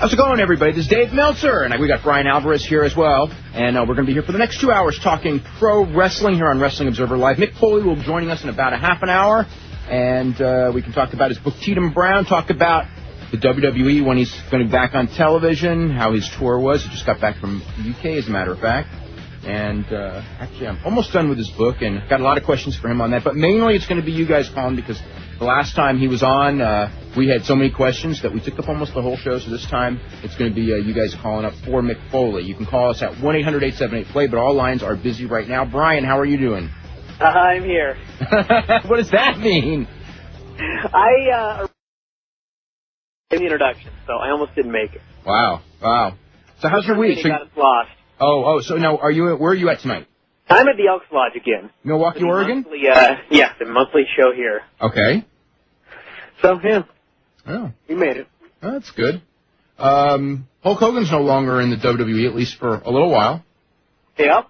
How's it going, everybody? This is Dave Meltzer, and we got Brian Alvarez here as well. And we're going to be here for the next 2 hours talking pro wrestling here on Wrestling Observer Live. Mick Foley will be joining us in about a half an hour, and we can talk about his book, Tatum Brown, talk about the WWE when he's going to be back on television, how his tour was. He just got back from the UK, as a matter of fact. And actually, I'm almost done with his book, and got a lot of questions for him on that. But mainly it's going to be you guys calling, because the last time he was on, we had so many questions that we took up almost the whole show. So this time, it's going to be you guys calling up for Mick Foley. You can call us at 1-800-878-PLAY, but all lines are busy right now. Brian, how are you doing? I'm here. What does that mean? I in the introduction, so I almost didn't make it. Wow. So how's your week? So got us lost. So now where are you at tonight? I'm at the Elks Lodge again. Milwaukee, Oregon? Monthly, the monthly show here. Okay. So, yeah. Oh. You made it. Oh, that's good. Hulk Hogan's no longer in the WWE, at least for a little while. Yep.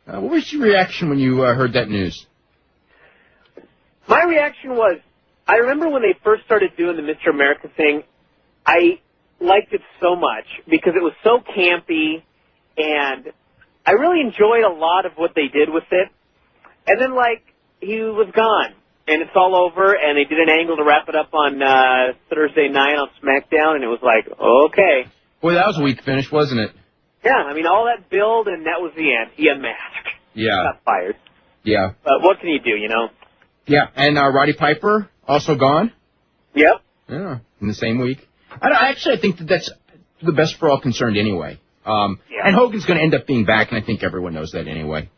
What was your reaction when you heard that news? My reaction was, I remember when they first started doing the Mr. America thing, I liked it so much because it was so campy, and I really enjoyed a lot of what they did with it. And then, he was gone, and it's all over, and they did an angle to wrap it up on Thursday night on SmackDown, and it was like, okay. Boy, that was a weak finish, wasn't it? Yeah, I mean, all that build, and that was the end. He unmasked. Yeah. Got fired. Yeah. But what can you do, you know? Yeah, and Roddy Piper, also gone? Yep. Yeah, in the same week. I think that's the best for all concerned anyway. And Hogan's going to end up being back, and I think everyone knows that anyway.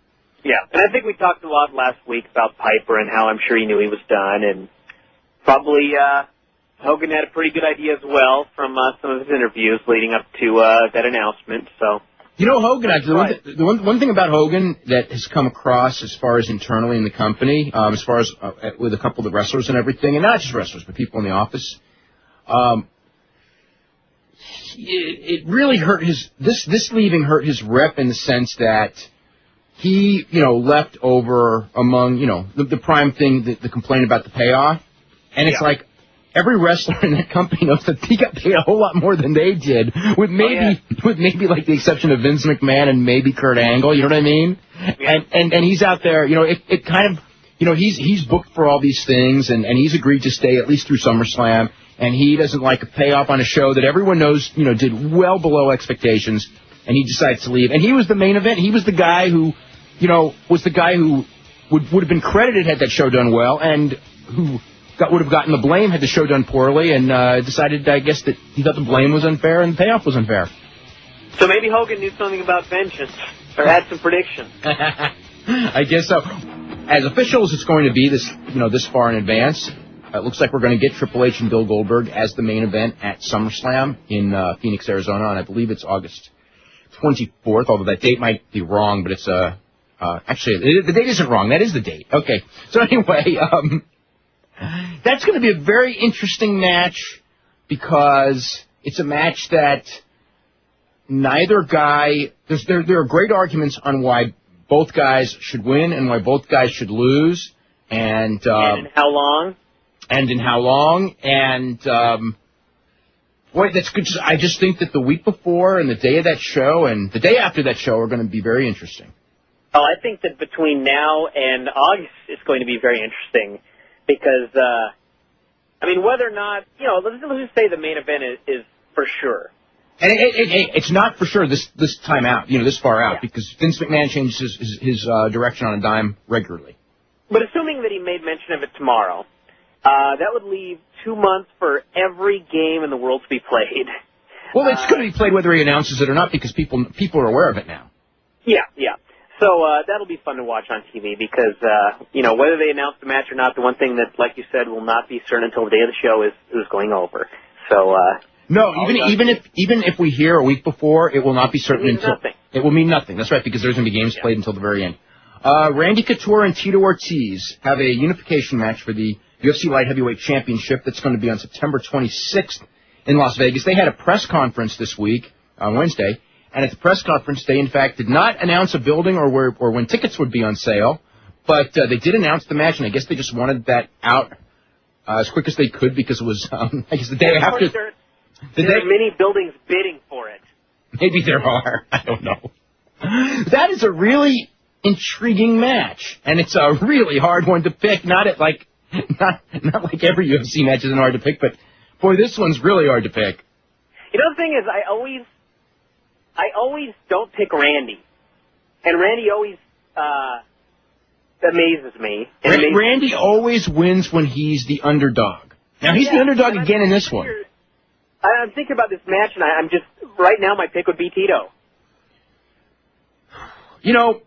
Yeah, and I think we talked a lot last week about Piper and how I'm sure he knew he was done, and probably Hogan had a pretty good idea as well from some of his interviews leading up to that announcement. So, you know, Hogan, the one thing about Hogan that has come across as far as internally in the company, as far as with a couple of the wrestlers and everything, and not just wrestlers, but people in the office, it really hurt this leaving hurt his rep in the sense that he, left over among, the prime thing, the complaint about the payoff. And it's like every wrestler in that company knows that he got paid a whole lot more than they did, with maybe the exception of Vince McMahon and maybe Kurt Angle, you know what I mean? Yeah. And he's out there, it kind of, he's booked for all these things, and he's agreed to stay at least through SummerSlam. And he doesn't like a payoff on a show that everyone knows, did well below expectations, and he decides to leave. And he was the main event. He was the guy who, was the guy who would have been credited had that show done well, and who would have gotten the blame had the show done poorly, and decided, I guess, that he thought the blame was unfair and the payoff was unfair. So maybe Hogan knew something about vengeance, or had some predictions. I guess so. As official as it's going to be this far in advance, it looks like we're going to get Triple H and Bill Goldberg as the main event at SummerSlam in Phoenix, Arizona, and I believe it's August 24th, although that date might be wrong, but it's actually, the date isn't wrong. That is the date. Okay. So anyway, that's going to be a very interesting match because it's a match that neither guy, there are great arguments on why both guys should win and why both guys should lose. And in how long? Boy, that's good. I just think that the week before and the day of that show and the day after that show are going to be very interesting. Oh, I think that between now and August it's going to be very interesting because, whether or not, let's just say the main event is for sure. And it's not for sure this time out, this far out, because Vince McMahon changes his direction on a dime regularly. But assuming that he made mention of it tomorrow, that would leave 2 months for every game in the world to be played. Well, it's going to be played whether he announces it or not because people are aware of it now. Yeah. So that'll be fun to watch on TV because, whether they announce the match or not, the one thing that, like you said, will not be certain until the day of the show is who's going over. So no, even if we hear a week before, it will not be certain until nothing. It will mean nothing. That's right, because there's going to be games played until the very end. Randy Couture and Tito Ortiz have a unification match for the UFC Light Heavyweight Championship that's going to be on September 26th in Las Vegas. They had a press conference this week on Wednesday, and at the press conference, they, in fact, did not announce a building or when tickets would be on sale, but they did announce the match, and I guess they just wanted that out as quick as they could because it was, I guess, the day after. There are many buildings bidding for it. Maybe there are. I don't know. That is a really intriguing match, and it's a really hard one to pick. Not like every UFC match isn't hard to pick, but boy, this one's really hard to pick. You know, the thing is, I always don't pick Randy, and Randy always amazes me. Randy always wins when he's the underdog. Now he's the underdog again in this one. I'm thinking about this match, and I'm just right now my pick would be Tito. You know,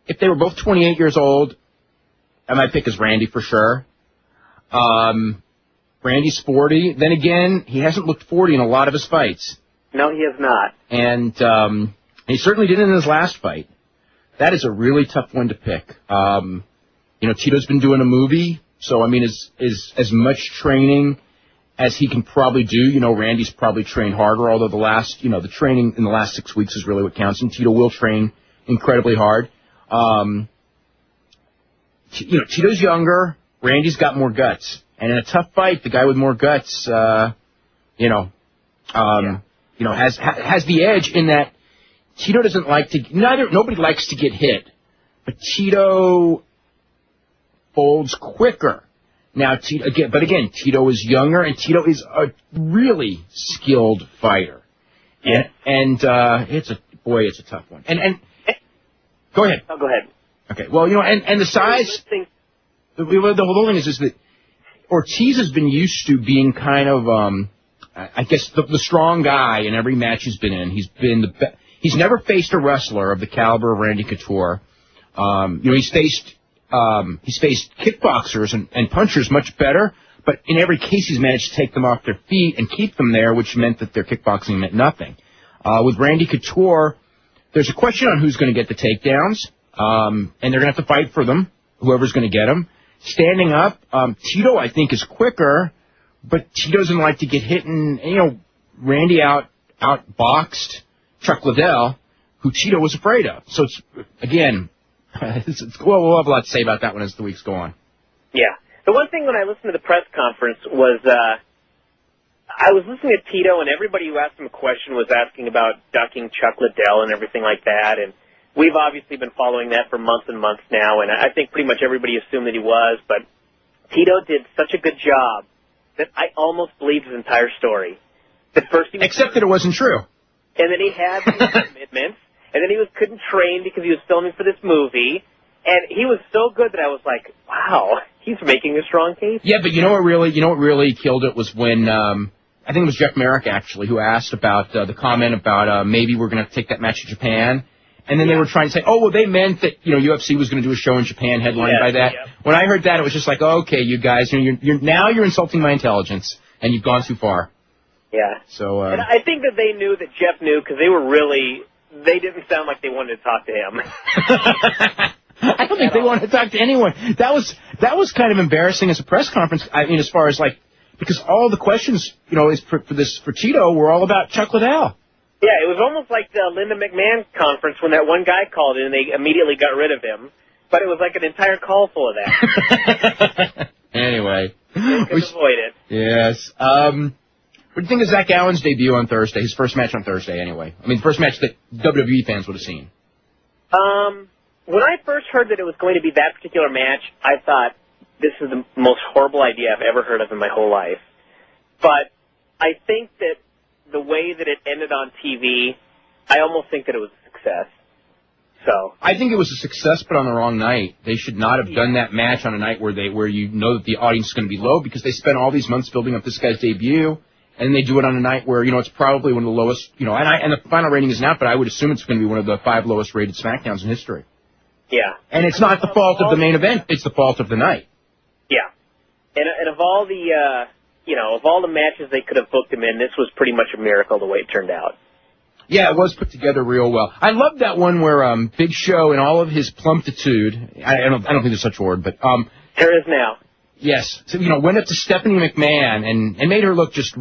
if they were both 28 years old, my pick is Randy for sure. Randy's 40. Then again, he hasn't looked 40 in a lot of his fights. No, he has not. And he certainly didn't in his last fight. That is a really tough one to pick. You know, Tito's been doing a movie, so, I mean, as much training as he can probably do. You know, Randy's probably trained harder, although the training in the last 6 weeks is really what counts, and Tito will train incredibly hard. You know, Tito's younger. Randy's got more guts. And in a tough fight, the guy with more guts, has the edge in that Tito doesn't like to, nobody likes to get hit, but Tito folds quicker. Now, Tito is younger, and Tito is a really skilled fighter. Yeah. And it's a tough one. And go ahead. Oh, go ahead. Okay. Well, you know, and the size. The whole thing is that Ortiz has been used to being kind of, I guess, the strong guy in every match he's been in. He's been he's never faced a wrestler of the caliber of Randy Couture. You know, he's faced kickboxers and punchers much better, but in every case he's managed to take them off their feet and keep them there, which meant that their kickboxing meant nothing. With Randy Couture, there's a question on who's going to get the takedowns, and they're going to have to fight for them, whoever's going to get them. Standing up, Tito, I think, is quicker, but Tito doesn't like to get hit, and, you know, Randy outboxed Chuck Liddell, who Tito was afraid of. So, it's, again, we'll have a lot to say about that one as the weeks go on. Yeah. The one thing when I listened to the press conference was I was listening to Tito, and everybody who asked him a question was asking about ducking Chuck Liddell and everything like that, and we've obviously been following that for months and months now, and I think pretty much everybody assumed that he was, but Tito did such a good job that I almost believed his entire story. Except that it wasn't true. And then he had these commitments, and then he couldn't train because he was filming for this movie, and he was so good that I was like, wow, he's making a strong case. Yeah, but you know what really killed it was when, I think it was Jeff Merrick, actually, who asked about the comment about maybe we're going to have to take that match to Japan. And then they were trying to say, oh, well, they meant that, you know, UFC was going to do a show in Japan headlined by that. Yeah. When I heard that, it was just like, oh, okay, you guys, you're insulting my intelligence, and you've gone too far. Yeah. So, and I think that they knew that Jeff knew, because they didn't sound like they wanted to talk to him. I don't think they wanted to talk to anyone. That was kind of embarrassing as a press conference. I mean, as far as like, because all the questions, you know, for Tito were all about Chuck Liddell. Yeah, it was almost like the Linda McMahon conference when that one guy called in and they immediately got rid of him. But it was like an entire call full of that. Anyway. They could avoid it. Yes. What do you think of Zach Allen's debut on Thursday? His first match on Thursday, anyway. I mean, the first match that WWE fans would have seen. When I first heard that it was going to be that particular match, I thought, this is the most horrible idea I've ever heard of in my whole life. But I think that the way that it ended on TV, I almost think that it was a success. So I think it was a success, but on the wrong night. They should not have done that match on a night where you know that the audience is going to be low, because they spent all these months building up this guy's debut, and they do it on a night where, you know, it's probably one of the lowest, you know, and the final rating isn't out, but I would assume it's going to be one of the 5 lowest rated SmackDowns in history. Yeah. And it's not the fault of the main event, it's the fault of the night. Yeah. And of all the of all the matches they could have booked him in, this was pretty much a miracle the way it turned out. Yeah, it was put together real well. I love that one where Big Show, in all of his plumptitude, I don't think there's such a word, but there is now. Yes, so, you know, went up to Stephanie McMahon and made her look just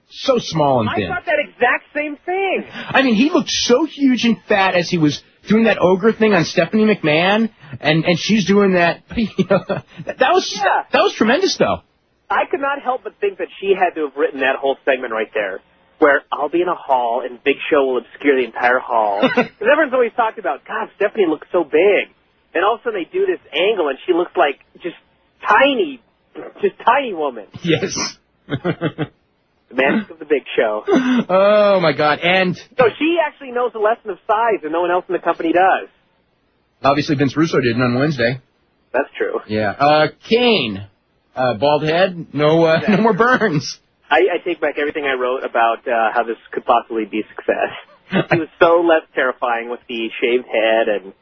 so small and thin. I thought that exact same thing. I mean, he looked so huge and fat as he was doing that ogre thing on Stephanie McMahon, and she's doing that. You know, that was tremendous, though. I could not help but think that she had to have written that whole segment right there. where I'll be in a hall and Big Show will obscure the entire hall. Because everyone's always talked about, God, Stephanie looks so big. And all of a sudden they do this angle and she looks like just tiny woman. Yes. The magic of the Big Show. Oh, my God. And so she actually knows the lesson of size and no one else in the company does. Obviously Vince Russo didn't on Wednesday. That's true. Yeah. Kane, bald head, no more burns. I take back everything I wrote about how this could possibly be a success. He was so less terrifying with the shaved head, and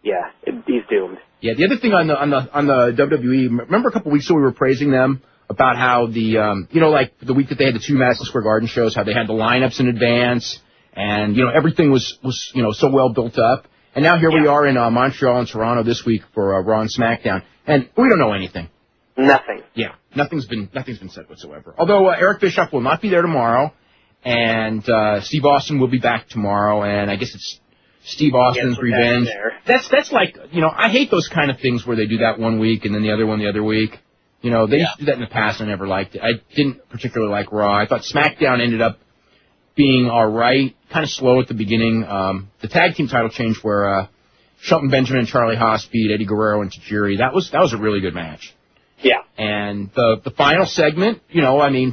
yeah, he's doomed. Yeah, the other thing on the WWE, remember a couple weeks ago we were praising them about how the like the week that they had the 2 Madison Square Garden shows, how they had the lineups in advance, and everything was so well built up. And now here we are in Montreal and Toronto this week for Raw and SmackDown, and we don't know anything. Nothing. Yeah, nothing's been said whatsoever. Although Eric Bischoff will not be there tomorrow, and Steve Austin will be back tomorrow, and I guess it's Steve Austin's revenge. That's like I hate those kind of things where they do that one week and then the other one the other week. They used to do that in the past, and I never liked it. I didn't particularly like Raw. I thought SmackDown ended up being all right, kind of slow at the beginning. The tag team title change where Shelton Benjamin and Charlie Haas beat Eddie Guerrero and Tajiri, that was a really good match. Yeah. And the final segment,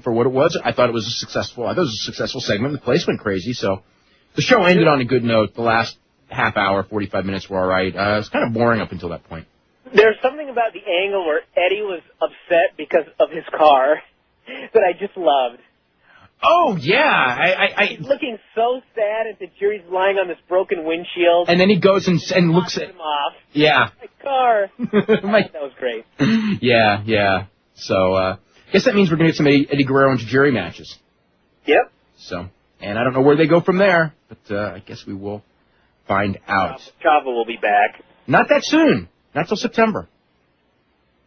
for what it was, I thought it was a successful segment. The place went crazy, so the show ended on a good note. The last half hour, 45 minutes were all right. It was kind of boring up until that point. There's something about the angle where Eddie was upset because of his car that I just loved. Oh, yeah. He's looking so sad, and Tajiri's lying on this broken windshield. And then he goes and looks at him off. Yeah. My car. That was great. Yeah. So, I guess that means we're going to get some Eddie Guerrero and Tajiri matches. Yep. So, and I don't know where they go from there, but I guess we will find out. Chavo will be back. Not that soon. Not till September.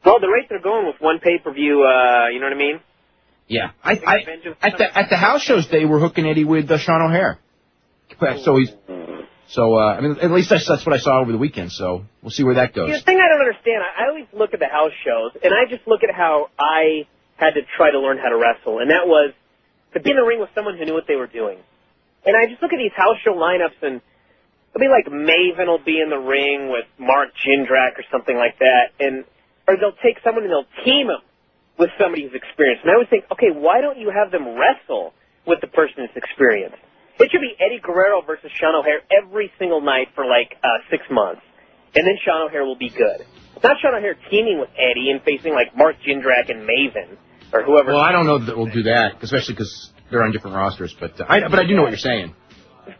Well, the rate they're going with one pay-per-view, you know what I mean? Yeah. At the house shows, they were hooking Eddie with Sean O'Hare. So at least that's what I saw over the weekend, so we'll see where that goes. The thing I don't understand, I always look at the house shows, and I just look at how I had to try to learn how to wrestle, and that was to be in the ring with someone who knew what they were doing. And I just look at these house show lineups, and it'll be like Maven will be in the ring with Mark Jindrak or something like that, or they'll take someone and they'll team him with somebody who's experienced. And I always think, okay, why don't you have them wrestle with the person who's experienced? It should be Eddie Guerrero versus Sean O'Hare every single night for 6 months. And then Sean O'Hare will be good. Not Sean O'Hare teaming with Eddie and facing Mark Jindrak and Maven or whoever. Well, I don't know that we'll do that, especially because they're on different rosters. But I do know what you're saying.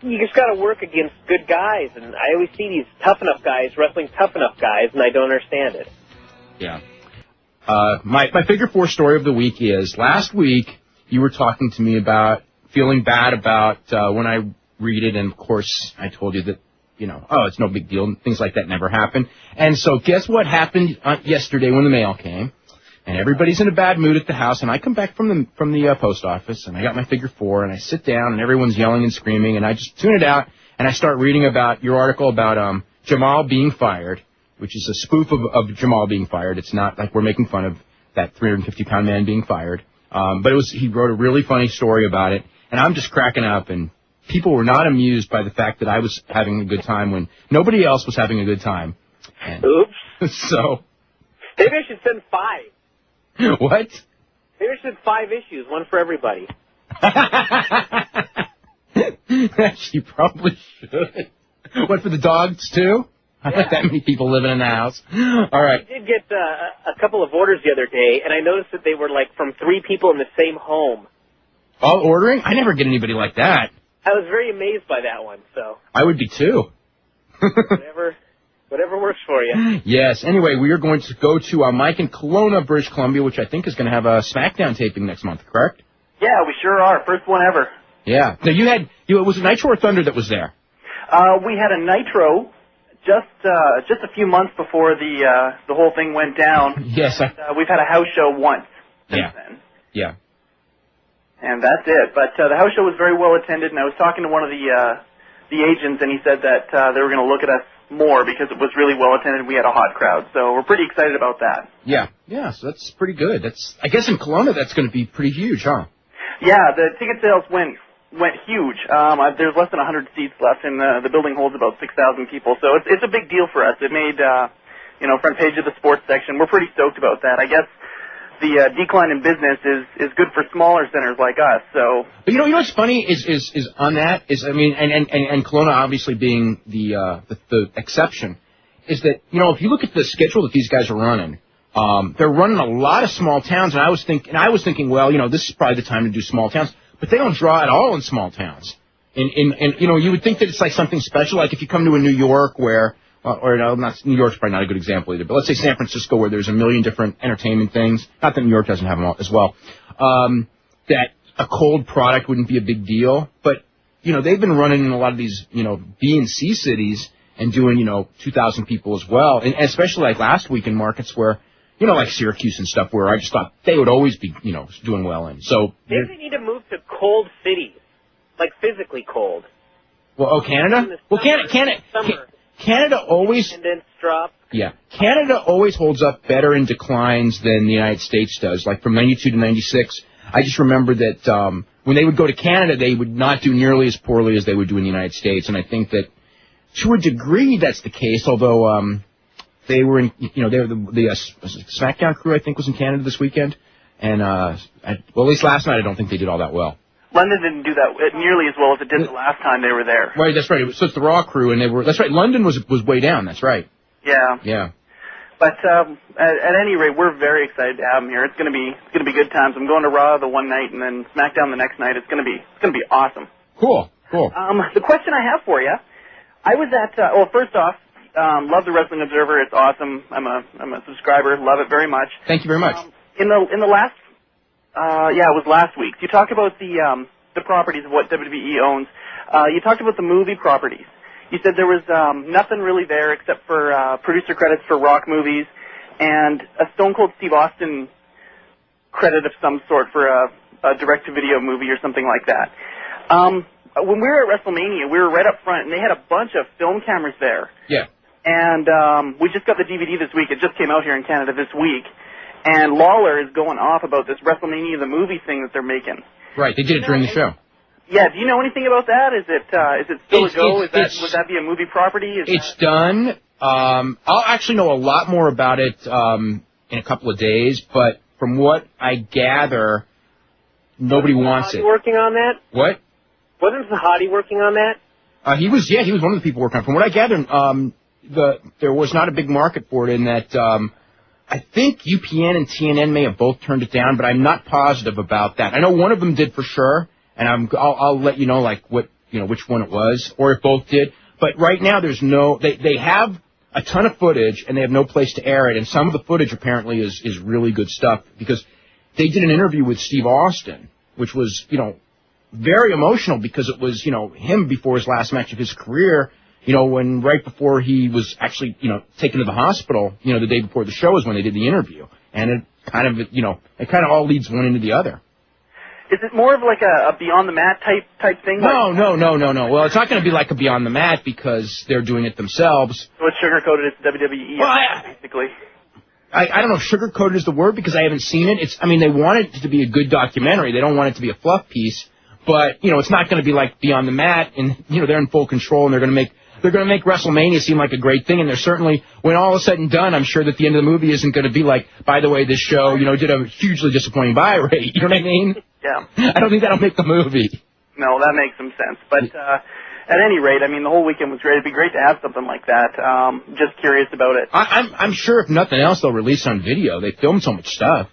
You just got to work against good guys. And I always see these tough enough guys wrestling tough enough guys, and I don't understand it. Yeah. My figure 4 story of the week is last week you were talking to me about feeling bad about when I read it, and of course I told you that it's no big deal, things like that never happen. And so guess what happened yesterday when the mail came, and everybody's in a bad mood at the house, and I come back from the post office, and I got my figure 4, and I sit down, and everyone's yelling and screaming, and I just tune it out, and I start reading about your article about Jamal being fired, which is a spoof of Jamal being fired. It's not like we're making fun of that 350-pound man being fired. But he wrote a really funny story about it, and I'm just cracking up, and people were not amused by the fact that I was having a good time when nobody else was having a good time. And oops. So. Maybe I should send 5. What? Maybe I should send 5 issues, one for everybody. She probably should. What, for the dogs, too? I like that many people living in the house. All right. I did get a couple of orders the other day, and I noticed that they were from 3 people in the same home. All ordering? I never get anybody like that. I was very amazed by that one, so. I would be too. Whatever works for you. Yes. Anyway, we are going to go to Mike in Kelowna, British Columbia, which I think is going to have a SmackDown taping next month, correct? Yeah, we sure are. First one ever. Yeah. Now was it Nitro or Thunder that was there? We had a Nitro just a few months before the whole thing went down. Yes. We've had a house show once since then. Yeah. And that's it. But the house show was very well attended, and I was talking to one of the agents, and he said that they were going to look at us more because it was really well attended and we had a hot crowd. So we're pretty excited about that. Yeah. Yeah, so that's pretty good. I guess in Kelowna that's going to be pretty huge, huh? Yeah, the ticket sales went went huge. There's less than 100 seats left, and the building holds about 6,000 people. So it's a big deal for us. It made front page of the sports section. We're pretty stoked about that. I guess the decline in business is good for smaller centers like us. So, but you know what's funny is on that is, I mean, and Kelowna obviously being the exception, is that, you know, if you look at the schedule that these guys are running, they're running a lot of small towns, and I was thinking, well, you know, this is probably the time to do small towns, but they don't draw at all in small towns. And you know, you would think that it's like something special, like if you come to a New York where, or no, not New York's probably not a good example either, but let's say San Francisco where there's a million different entertainment things. Not that New York doesn't have them all as well. That a cold product wouldn't be a big deal, but you know, they've been running in a lot of these, you know, B and C cities and doing, you know, 2,000 people as well, and especially like last week in markets where, you know, like Syracuse and stuff, where I just thought they would always be, you know, doing well in. So maybe they need to move to cold cities, like physically cold. Well, Canada? Well, Canada always. Attendance drop. Yeah, Canada always holds up better in declines than the United States does. Like from 92 to 96, I just remember that when they would go to Canada, they would not do nearly as poorly as they would do in the United States, and I think that to a degree that's the case. Although they were in, you know, they were the SmackDown crew, I think, was in Canada this weekend, and well, at least last night I don't think they did all that well. London didn't do that nearly as well as it did the last time they were there. Right, that's right. So it's the Raw crew, and they were. That's right. London was way down. That's right. Yeah. Yeah. But at any rate, we're very excited to have them here. It's gonna be good times. I'm going to Raw the one night and then SmackDown the next night. It's gonna be awesome. Cool. The question I have for you, I was at. Well, first off, love the Wrestling Observer. It's awesome. I'm a subscriber. Love it very much. Thank you very much. In the last. It was last week. You talked about the properties of what WWE owns. You talked about the movie properties. You said there was nothing really there except for producer credits for Rock movies and a Stone Cold Steve Austin credit of some sort for a direct-to-video movie or something like that. When we were at WrestleMania, we were right up front, and they had a bunch of film cameras there. Yeah. And we just got the DVD this week. It just came out here in Canada this week. And Lawler is going off about this WrestleMania the movie thing that they're making. Right, they did it during the show. Yeah, do you know anything about that? Is it still a go? Would that be a movie property? It's done. I'll actually know a lot more about it in a couple of days, but from what I gather, nobody wants it. Working on that? What? Wasn't Sahadi working on that? He was one of the people working on it. From what I gather, there was not a big market for it in that. I think UPN and TNN may have both turned it down, but I'm not positive about that. I know one of them did for sure, and I'll let you know like which one it was, or if both did. But right now there's no. They have a ton of footage and they have no place to air it, and some of the footage apparently is really good stuff because they did an interview with Steve Austin, which was very emotional because it was him before his last match of his career. When right before he was actually, taken to the hospital, the day before the show is when they did the interview. And it kind of all leads one into the other. Is it more of like a Beyond the Mat type thing? No. Well, it's not going to be like a Beyond the Mat because they're doing it themselves. So it's sugar-coated, it's WWE, basically. I don't know if sugar-coated is the word because I haven't seen it. They want it to be a good documentary. They don't want it to be a fluff piece. But, it's not going to be like Beyond the Mat and, they're in full control and they're going to make WrestleMania seem like a great thing, and they're certainly, when all is said and done, I'm sure that the end of the movie isn't going to be like, by the way, this show, did a hugely disappointing buy rate. You know what I mean? Yeah. I don't think that'll make the movie. No, that makes some sense. But at any rate, the whole weekend was great. It'd be great to have something like that. Just curious about it. I'm sure if nothing else, they'll release on video. They filmed so much stuff.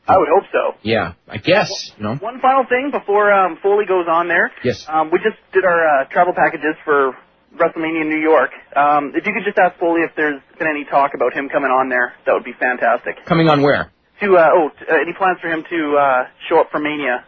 I would hope so. Yeah, I guess, One final thing before Foley goes on there. Yes. We just did our travel packages for WrestleMania in New York. If you could just ask Foley if there's been any talk about him coming on there, that would be fantastic. Coming on where? Any plans for him to show up for Mania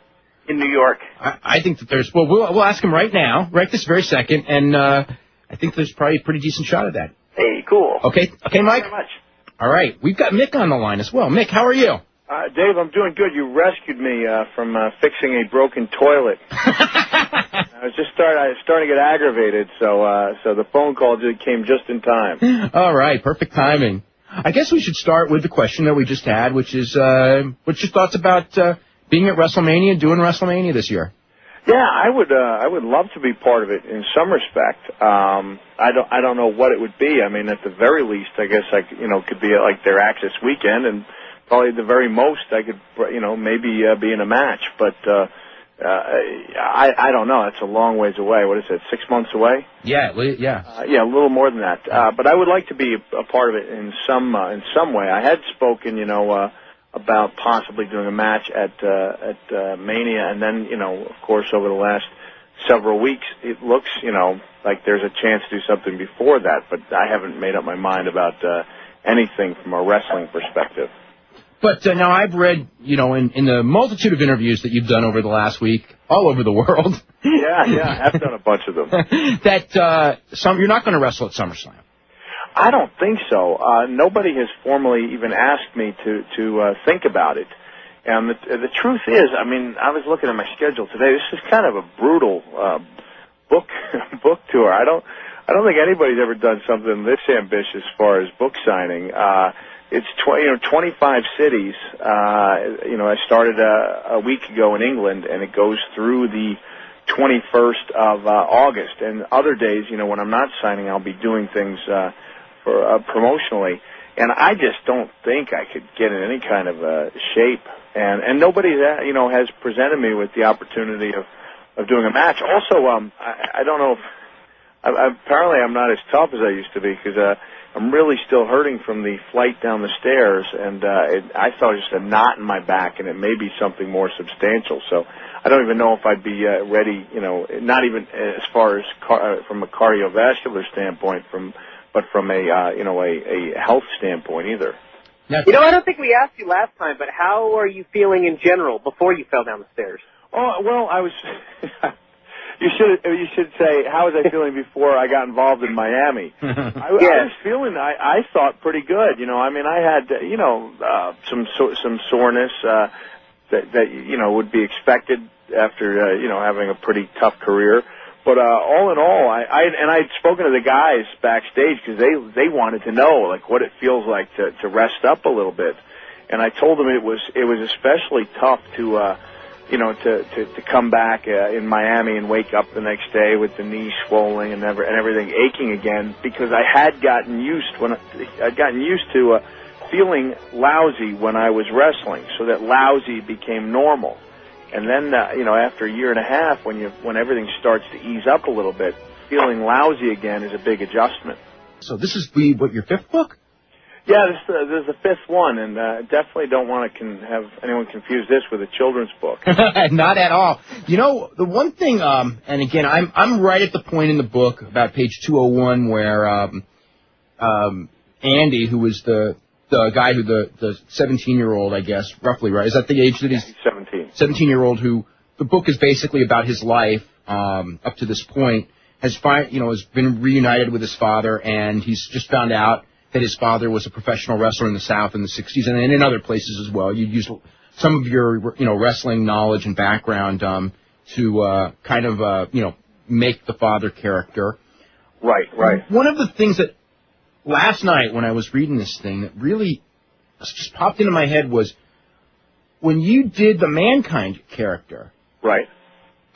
in New York? I think that there's. Well, we'll ask him right now, right this very second, and I think there's probably a pretty decent shot of that. Hey, cool. Okay, Mike. Thank you very much. All right, we've got Mick on the line as well. Mick, how are you? Dave, I'm doing good. You rescued me from fixing a broken toilet. I was starting to get aggravated, so the phone call came just in time. All right, perfect timing. I guess we should start with the question that we just had, which is, what's your thoughts about being at WrestleMania and doing WrestleMania this year? Yeah, I would love to be part of it in some respect. I don't know what it would be. I mean, at the very least, I guess could be like their Access weekend, and probably at the very most, I could maybe be in a match. But I don't know. It's a long ways away. What is it? 6 months away? Yeah, yeah, a little more than that. But I would like to be a part of it in some way. I had spoken, about possibly doing a match at Mania, and then, of course, over the last several weeks, it looks, like there's a chance to do something before that, but I haven't made up my mind about anything from a wrestling perspective. But now I've read, in the multitude of interviews that you've done over the last week, all over the world. Yeah, I've done a bunch of them. That you're not going to wrestle at SummerSlam. I don't think so. Nobody has formally even asked me to think about it. And the truth is, I mean, I was looking at my schedule today. This is kind of a brutal book tour. I don't think anybody's ever done something this ambitious as far as book signing. It's 25 cities. I started a week ago in England, and it goes through the 21st of August. And other days, when I'm not signing, I'll be doing things promotionally, and I just don't think I could get in any kind of shape. And nobody has presented me with the opportunity of doing a match. Also, I don't know if apparently I'm not as tough as I used to be, because I'm really still hurting from the flight down the stairs, and I thought it was just a knot in my back, and it may be something more substantial. So I don't even know if I'd be ready. Not even as far as from a cardiovascular standpoint, but from a health standpoint either. I don't think we asked you last time, but how are you feeling in general before you fell down the stairs? Oh, well, I was... You should say, how was I feeling before I got involved in Miami? I was feeling, I thought, pretty good. I mean, I had, some soreness that would be expected after, having a pretty tough career. But all in all, I'd spoken to the guys backstage, because they wanted to know, like, what it feels like to rest up a little bit. And I told them it was especially tough to come back in Miami and wake up the next day with the knee swollen and everything aching again, because I had gotten used to feeling lousy when I was wrestling, so that lousy became normal. And then after a year and a half, when everything starts to ease up a little bit, feeling lousy again is a big adjustment. So this is your fifth book? Yeah, this is the fifth one, and definitely don't want to have anyone confuse this with a children's book. Not at all. The one thing, and again, I'm right at the point in the book, about page 201, where Andy, who was the guy who the 17-year-old, I guess, roughly, right? Is that the age that he's 17? 17-year-old, who the book is basically about his life up to this point, has been reunited with his father, and he's just found out that his father was a professional wrestler in the South in the 60s and in other places as well. You'd use some of your, wrestling knowledge and background to kind of, make the father character. Right. One of the things that last night when I was reading this thing that really just popped into my head was when you did the Mankind character. Right.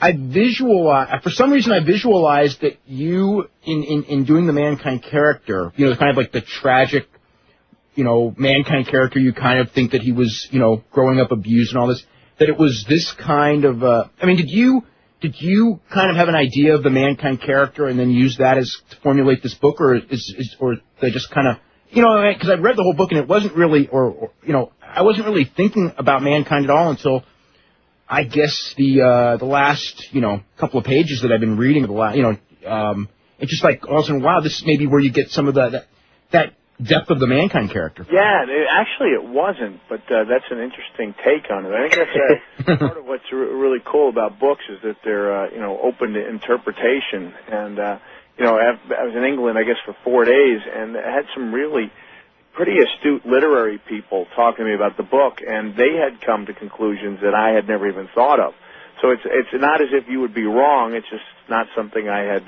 For some reason, I visualized that you, in doing the Mankind character, kind of like the tragic, Mankind character, you kind of think that he was, growing up abused and all this, that it was this kind of, did you kind of have an idea of the Mankind character and then use that to formulate this book, or they just kind of, because I read the whole book and it wasn't really, I wasn't really thinking about Mankind at all until, I guess, the last, couple of pages that I've been reading, it's just like, all of a sudden, wow, this may be where you get some of that depth of the Mankind character. Yeah, actually it wasn't, but that's an interesting take on it. I think that's part of what's really cool about books is that they're, open to interpretation. And, I was in England, I guess, for 4 days, and I had some really pretty astute literary people talking to me about the book, and they had come to conclusions that I had never even thought of. So it's not as if you would be wrong. It's just not something I had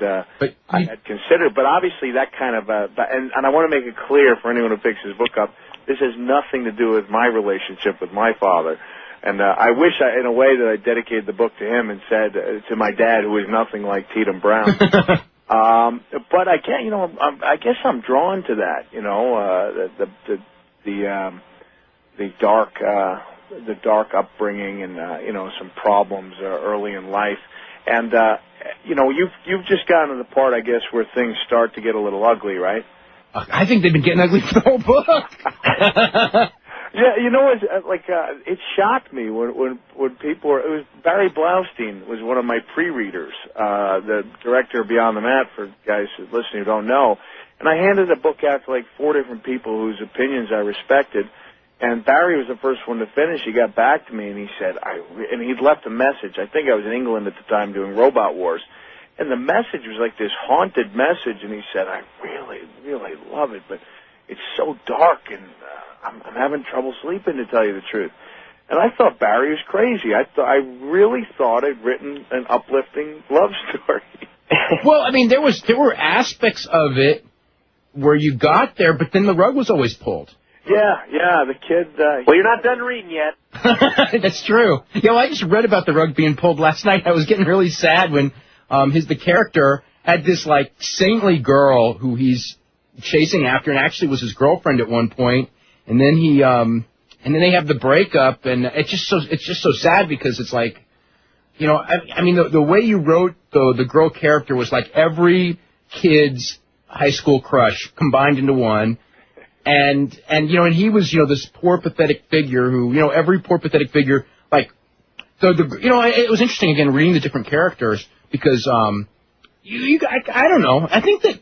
considered. But obviously that kind of and I want to make it clear for anyone who picks his book up, this has nothing to do with my relationship with my father. And I wish, in a way, that I dedicated the book to him and said to my dad, who is nothing like Tatum Brown. But I can't, I guess I'm drawn to that, the dark upbringing and some problems early in life. And you've just gotten to the part, I guess, where things start to get a little ugly, right? I think they've been getting ugly for the whole book. Yeah, it shocked me when people were. It was Barry Blaustein was one of my pre-readers, the director of Beyond the Mat, for guys listening who don't know. And I handed the book out to like 4 different people whose opinions I respected. And Barry was the first one to finish. He got back to me and he said, and he'd left a message. I think I was in England at the time doing Robot Wars. And the message was like this haunted message. And he said, I really, really love it, but it's so dark and I'm having trouble sleeping, to tell you the truth. And I thought Barry was crazy. I really thought I'd written an uplifting love story. Well, I mean, there were aspects of it where you got there, but then the rug was always pulled. Yeah, the kid... well, you're not done reading yet. That's true. I just read about the rug being pulled last night. I was getting really sad when the character had this, like, saintly girl who he's chasing after and actually was his girlfriend at one point, and then and then they have the breakup, and it's just so sad because it's like, I mean, the way you wrote the girl character was like every kid's high school crush combined into one. And he was, this poor, pathetic figure who, every poor, pathetic figure, like, it was interesting, again, reading the different characters, because, I don't know, I think that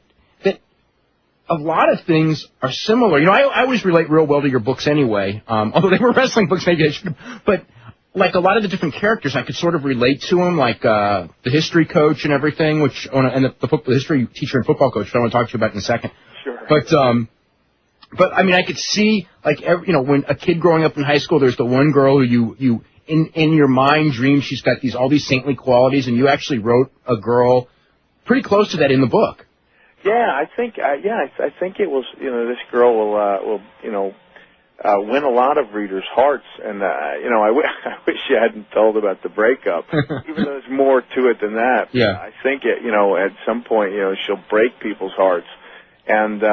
a lot of things are similar. I always relate real well to your books anyway, although they were wrestling books, maybe I should, but, like, a lot of the different characters, I could sort of relate to them, like, the history coach and everything, and the history teacher and football coach, which I want to talk to you about in a second. Sure. But I mean, I could see, like, when a kid growing up in high school, there's the one girl who you in your mind dream she's got all these saintly qualities, and you actually wrote a girl pretty close to that in the book. Yeah, I think it was, this girl will win a lot of readers' hearts, and I wish you hadn't told about the breakup, even though there's more to it than that. Yeah, I think at some point, she'll break people's hearts, and.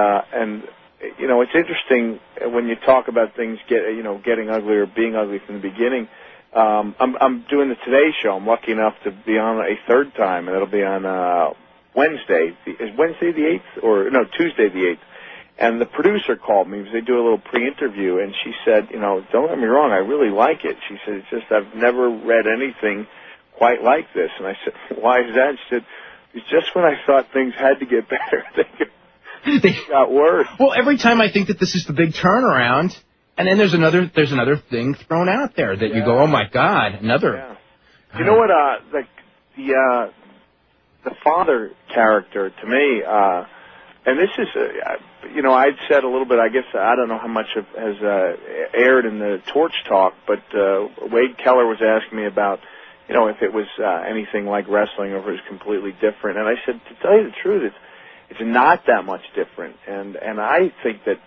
It's interesting when you talk about things getting ugly or being ugly from the beginning. I'm doing the Today Show. I'm lucky enough to be on a third time, and it'll be on Wednesday. Is Wednesday the 8th? Or, no, Tuesday the 8th. And the producer called me because they do a little pre-interview, and she said, don't get me wrong, I really like it. She said, it's just I've never read anything quite like this. And I said, why is that? She said, it's just when I thought things had to get better, they got worse. Well, every time I think that this is the big turnaround, and then there's another thing thrown out there that you go, oh my God, another. Yeah. You know what? The father character to me, and this is, I'd said a little bit. I guess I don't know how much has aired in the Torch Talk, but Wade Keller was asking me about, if it was anything like wrestling or if it was completely different, and I said, to tell you the truth, it's not that much different, and I think that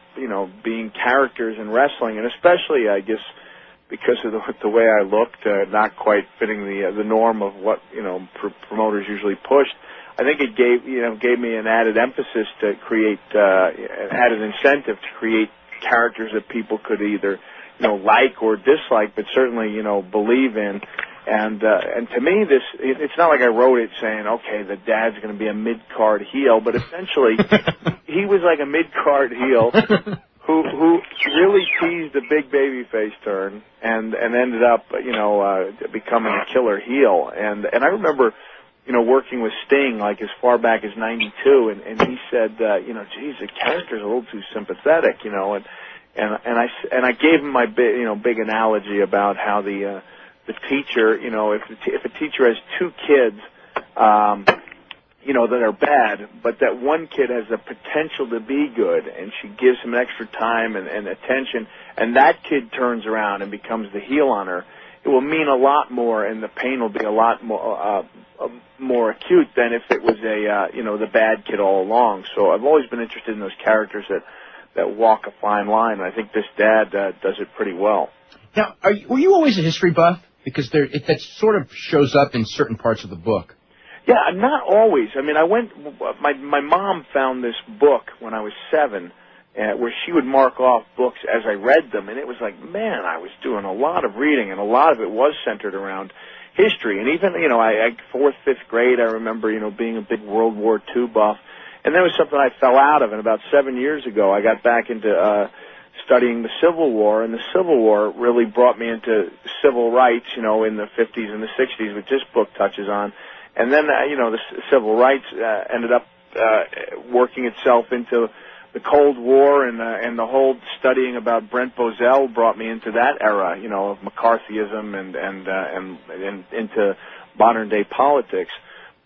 being characters in wrestling, and especially I guess because of the way I looked, not quite fitting the norm of what promoters usually pushed. I think it gave me an added emphasis to create an added incentive to create characters that people could either like or dislike, but certainly believe in. And to me, it's not like I wrote it saying, okay, the dad's going to be a mid-card heel, but essentially he was like a mid-card heel who really teased a big babyface turn and ended up, becoming a killer heel. And I remember, working with Sting like as far back as '92, and he said, geez, the character's a little too sympathetic, and I gave him my big analogy about how the teacher, if a teacher has 2 kids, that are bad, but that one kid has the potential to be good, and she gives him extra time and attention, and that kid turns around and becomes the heel on her, it will mean a lot more, and the pain will be a lot more acute than if it was the bad kid all along. So I've always been interested in those characters that walk a fine line, and I think this dad does it pretty well. Now, were you always a history buff? Because that sort of shows up in certain parts of the book. Yeah, not always. I mean, my mom found this book when I was 7, where she would mark off books as I read them, and it was like, man, I was doing a lot of reading, and a lot of it was centered around history. And even, you know, I 4th, 5th grade, I remember, you know, being a big World War II buff, and that was something I fell out of. And about 7 years ago, I got back into studying the Civil War, and the Civil War really brought me into civil rights, you know, in the 50s and the 60s, which this book touches on. And then, you know, the civil rights ended up working itself into the Cold War, and the whole studying about Brent Bozell brought me into that era, you know, of McCarthyism and into modern day politics.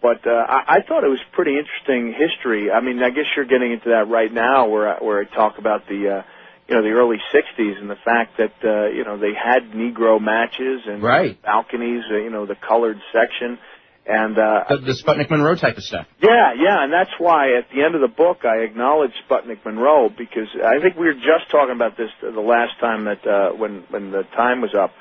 But I thought it was pretty interesting history. I mean, I guess you're getting into that right now, where I talk about the you know, the early 60s and the fact that you know, they had Negro matches and balconies, you know, the colored section. And the Sputnik Monroe type of stuff. Yeah, and that's why at the end of the book I acknowledge Sputnik Monroe, because I think we were just talking about this the last time that when the time was up.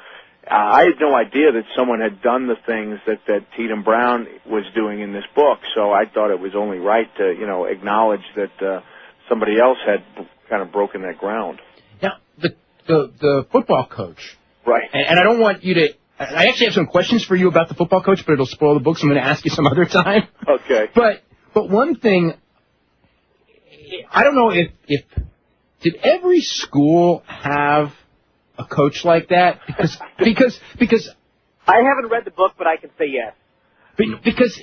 I had no idea that someone had done the things that Tatum Brown was doing in this book, so I thought it was only right to, you know, acknowledge that somebody else had kind of broken that ground. Now, the football coach. Right. And I don't want you to... I actually have some questions for you about the football coach, but it'll spoil the book, so I'm going to ask you some other time. Okay. But one thing, I don't know if did every school have a coach like that? Because I haven't read the book, but I can say yes. Because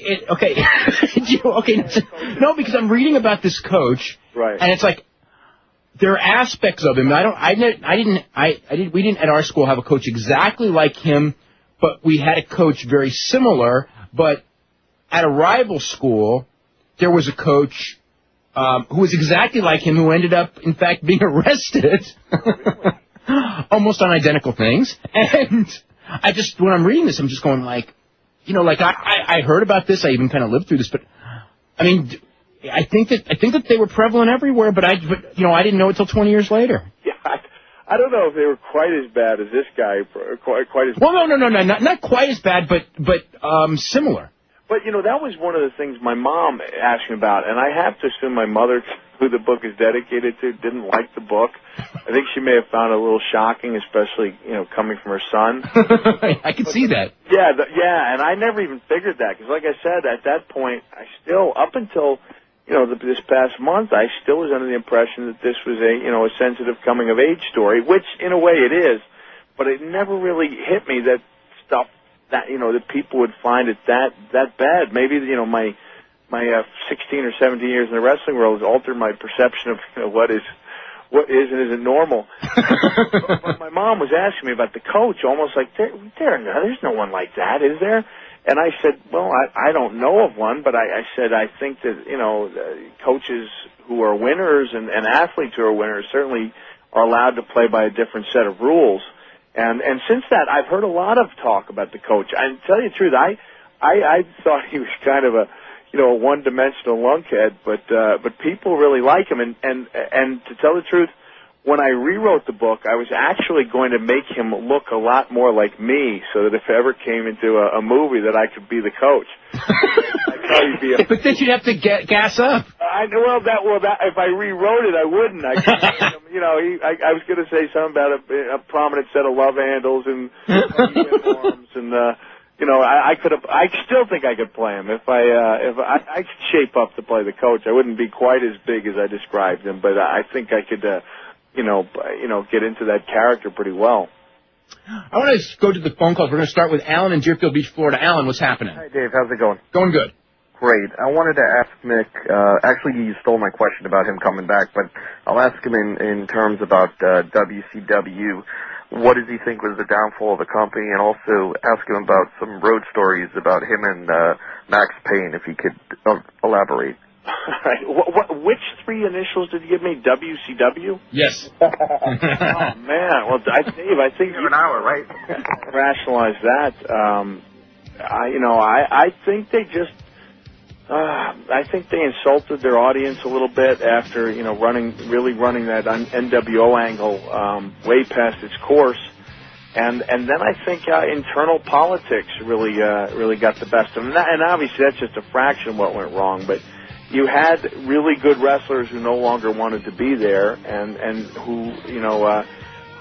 because I'm reading about this coach, right? And it's like, there are aspects of him. We didn't at our school have a coach exactly like him, but we had a coach very similar. But at a rival school, there was a coach who was exactly like him, who ended up, in fact, being arrested, almost on identical things. And when I'm reading this, I'm just going like, you know, like I heard about this. I even kind of lived through this, but I mean. I think that they were prevalent everywhere, but you know, I didn't know it till 20 years later. Yeah, I don't know if they were quite as bad as this guy. Quite as well, no, not quite as bad, but similar. But you know, that was one of the things my mom asked me about, and I have to assume my mother, who the book is dedicated to, didn't like the book. I think she may have found it a little shocking, especially, you know, coming from her son. I can see that. Yeah, and I never even figured that, because like I said, at that point, I still, up until, you know, this past month, I still was under the impression that this was a sensitive coming-of-age story, which, in a way, it is. But it never really hit me that stuff that, you know, that people would find it that bad. Maybe, you know, my 16 or 17 years in the wrestling world has altered my perception of, you know, what is and isn't normal. But my mom was asking me about the coach, almost like, there's no one like that, is there? And I said, well, I don't know of one, but I said I think that, you know, coaches who are winners and athletes who are winners certainly are allowed to play by a different set of rules. And since that, I've heard a lot of talk about the coach. And to tell you the truth, I thought he was kind of a one-dimensional lunkhead, but people really like him. And to tell the truth, when I rewrote the book, I was actually going to make him look a lot more like me, so that if it ever came into a movie, that I could be the coach. But then you'd have to gas up. Well, if I rewrote it, I wouldn't. I was going to say something about a prominent set of love handles and uniforms, and I still think I could play him if I could shape up to play the coach. I wouldn't be quite as big as I described him, but I think I could. Get into that character pretty well. I want to go to the phone calls. We're going to start with Alan in Deerfield Beach, Florida. Alan, what's happening? Hi, Dave. How's it going? Going good. Great. I wanted to ask Mick, actually you stole my question about him coming back, but I'll ask him in terms about WCW. What does he think was the downfall of the company? And also ask him about some road stories about him and Max Payne, if he could elaborate. Right. Which three initials did you give me? WCW? Yes. Oh man. Well, Dave, I think you have an hour, right? Rationalize that. I think they just. I think they insulted their audience a little bit after running that NWO angle way past its course. And then I think internal politics really got the best of them. And obviously that's just a fraction of what went wrong, but you had really good wrestlers who no longer wanted to be there, and who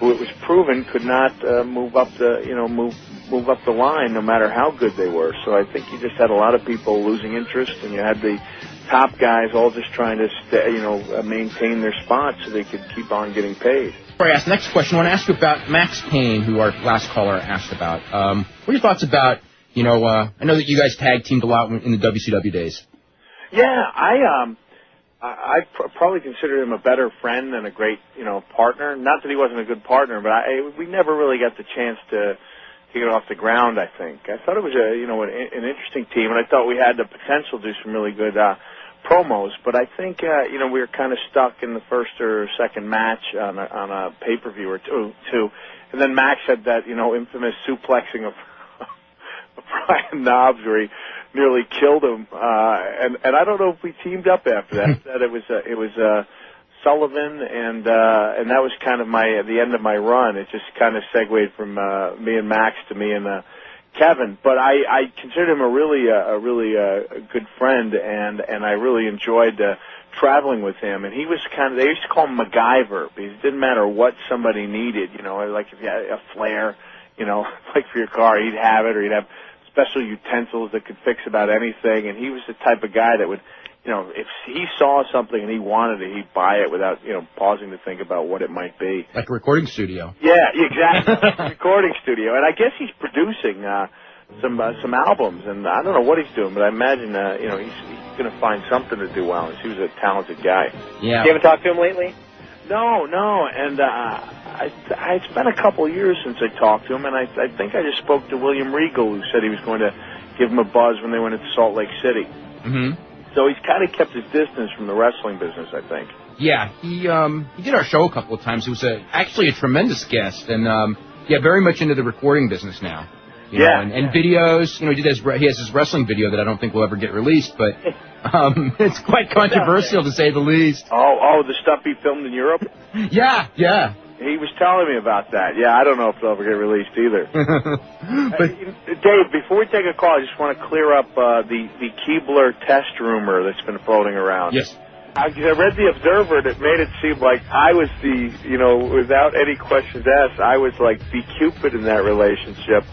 who it was proven could not move up the line no matter how good they were. So I think you just had a lot of people losing interest, and you had the top guys all just trying to maintain their spots so they could keep on getting paid. Before I ask the next question, I want to ask you about Max Payne, who our last caller asked about. What are your thoughts about, I know that you guys tag teamed a lot in the WCW days. Yeah, I probably consider him a better friend and a great, partner. Not that he wasn't a good partner, but we never really got the chance to get off the ground, I think. I thought it was an interesting team, and I thought we had the potential to do some really good promos, but I think, we were kind of stuck in the first or second match on a pay-per-view or two, and then Max had that, infamous suplexing of Brian Knobbs where he nearly killed him, and I don't know if we teamed up after that. That it was Sullivan, and that was kind of the end of my run. It just kind of segued from me and Max to me and Kevin. But I considered him a really good friend, and I really enjoyed traveling with him. And he was they used to call him MacGyver, because it didn't matter what somebody needed. Like if you had a flare, like for your car, he'd have it, or he'd have special utensils that could fix about anything. And he was the type of guy that would, if he saw something and he wanted it, he'd buy it without, pausing to think about what it might be. Like a recording studio. Yeah, exactly. Recording studio. And I guess he's producing some albums, and I don't know what he's doing, but I imagine, he's going to find something to do well. He was a talented guy. Yeah. You haven't talked to him lately? No, and it's been a couple of years since I talked to him, and I think I just spoke to William Regal, who said he was going to give him a buzz when they went into Salt Lake City. Mm-hmm. So he's kind of kept his distance from the wrestling business, I think. Yeah, he did our show a couple of times. He was actually a tremendous guest, and very much into the recording business now. And videos. He has his wrestling video that I don't think will ever get released, but it's quite controversial to say the least. Oh, the stuff he filmed in Europe? Yeah. He was telling me about that. Yeah, I don't know if it'll ever get released either. But Dave, before we take a call, I just want to clear up the Keebler test rumor that's been floating around. Yes. I read the Observer, and it made it seem like I was without any questions asked, I was like the Cupid in that relationship.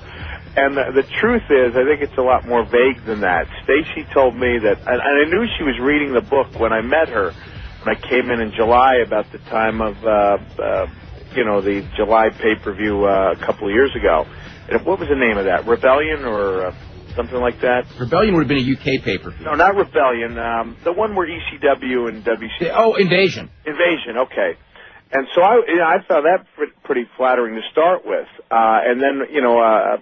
And the truth is, I think it's a lot more vague than that. Stacy told me that, and I knew she was reading the book when I met her, when I came in July, about the time of, the July pay-per-view a couple of years ago. And what was the name of that? Rebellion or something like that? Rebellion would have been a UK pay-per-view. No, not Rebellion. The one where ECW and WC. Oh, Invasion. Invasion, okay. And so I found that pretty flattering to start with. And then,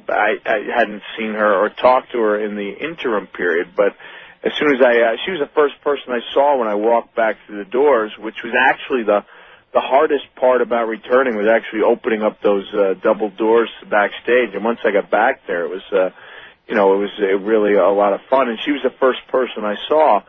I hadn't seen her or talked to her in the interim period, but as soon as she was the first person I saw when I walked back through the doors, which was actually the hardest part about returning, was actually opening up those double doors backstage. And once I got back there, it was really a lot of fun. And she was the first person I saw,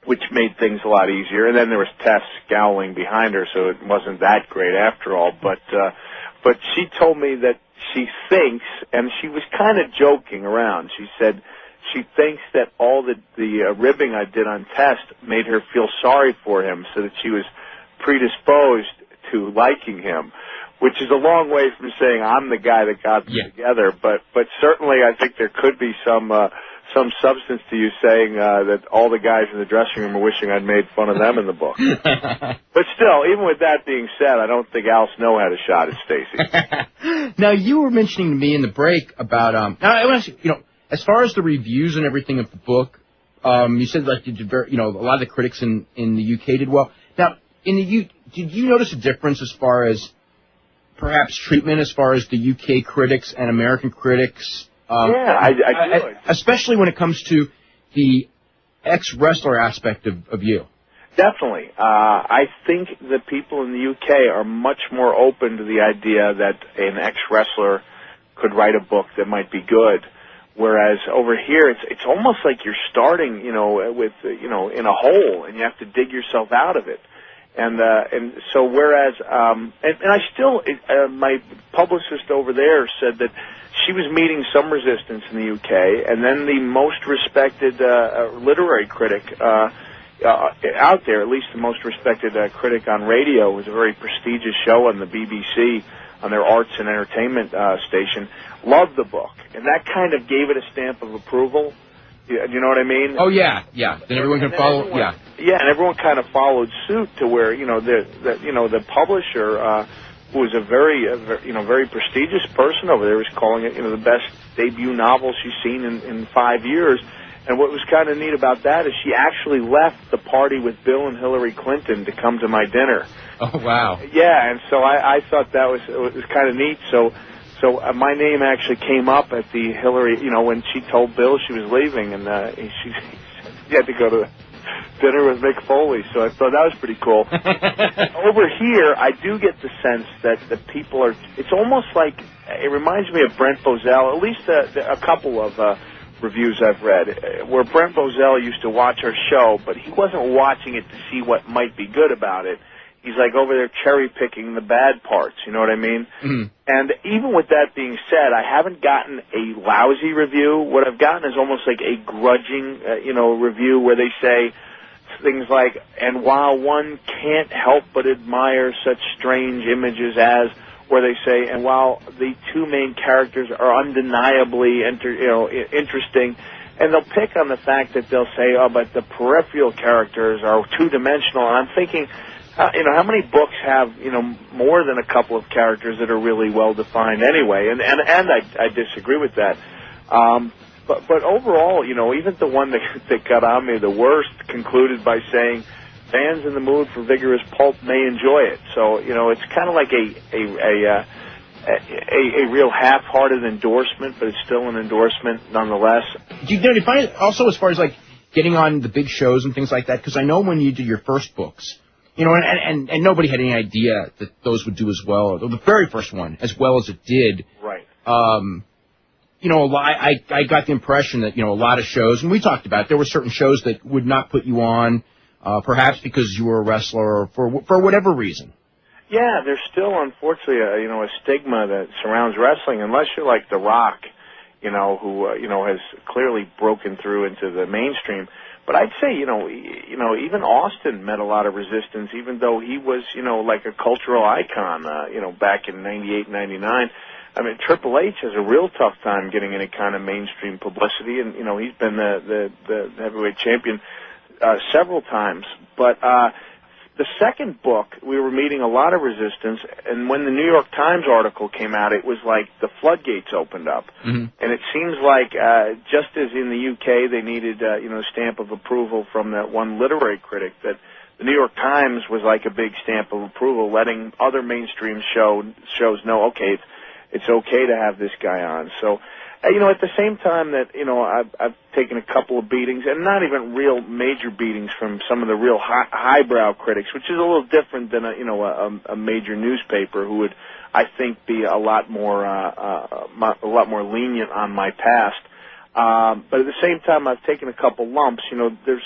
which made things a lot easier. And then there was Tess scowling behind her, so it wasn't that great after all. But she told me that she thinks, and she was kind of joking around, she said she thinks that all the ribbing I did on Tess made her feel sorry for him, so that she was predisposed to liking him, which is a long way from saying I'm the guy that got them together. But certainly I think there could be some substance to you saying that all the guys in the dressing room are wishing I'd made fun of them in the book. But still, even with that being said, I don't think Al Snow had a shot at Stacy. Now, you were mentioning to me in the break about now I want to as far as the reviews and everything of the book, you said like you did a lot of the critics in the UK did well. Now, in the did you notice a difference as far as perhaps treatment as far as the UK critics and American critics? I do. Especially when it comes to the ex-wrestler aspect of you. Definitely. I think that people in the UK are much more open to the idea that an ex-wrestler could write a book that might be good. Whereas over here, it's almost like you're starting, with, in a hole, and you have to dig yourself out of it. And so whereas, and I still, my publicist over there said that she was meeting some resistance in the UK, and then the most respected literary critic out there, at least the most respected critic on radio, was a very prestigious show on the BBC, on their arts and entertainment station, loved the book, and that kind of gave it a stamp of approval. Do you know what I mean? Oh yeah, yeah. Then everyone can follow. Yeah, yeah, and everyone kind of followed suit to where the publisher, who was a very prestigious person over there, was calling it the best debut novel she's seen in 5 years. And what was kind of neat about that is she actually left the party with Bill and Hillary Clinton to come to my dinner. Oh wow! Yeah, and so I thought that was kind of neat. So my name actually came up at the Hillary, when she told Bill she was leaving, and she had to go to dinner with Mick Foley. So I thought that was pretty cool. Over here, I do get the sense that the people are. It's almost like it reminds me of Brent Bozell. At least a couple of reviews I've read, where Brent Bozell used to watch our show, but he wasn't watching it to see what might be good about it. He's like over there cherry-picking the bad parts, you know what I mean? Mm-hmm. And even with that being said, I haven't gotten a lousy review. What I've gotten is almost like a grudging, review where they say things like, and while one can't help but admire such strange images as, where they say, and while the two main characters are undeniably interesting, and they'll pick on the fact that they'll say, oh, but the peripheral characters are two-dimensional, and I'm thinking, how many books have, more than a couple of characters that are really well-defined anyway? And I disagree with that. But overall, even the one that got on me the worst concluded by saying, fans in the mood for vigorous pulp may enjoy it. So, it's kind of like a real half-hearted endorsement, but it's still an endorsement nonetheless. Do you find it also as far as, like, getting on the big shows and things like that? Because I know when you did your first books, and nobody had any idea that those would do as well, or the very first one, as well as it did. Right. I got the impression that, a lot of shows, and we talked about it, there were certain shows that would not put you on, perhaps because you were a wrestler or for whatever reason. Yeah, there's still, unfortunately, a stigma that surrounds wrestling, unless you're like The Rock, who, has clearly broken through into the mainstream. But I'd say, even Austin met a lot of resistance, even though he was, like a cultural icon, back in 98, 99. I mean, Triple H has a real tough time getting any kind of mainstream publicity, and, he's been the heavyweight champion several times. But the second book, we were meeting a lot of resistance, and when the New York Times article came out, it was like the floodgates opened up. Mm-hmm. And it seems like, just as in the UK they needed, a stamp of approval from that one literary critic, that the New York Times was like a big stamp of approval, letting other mainstream shows know, okay, it's okay to have this guy on. So, at the same time that, I've taken a couple of beatings, and not even real major beatings from some of the real highbrow critics, which is a little different than a major newspaper who would, I think, be a lot more lenient on my past. But at the same time, I've taken a couple lumps. There's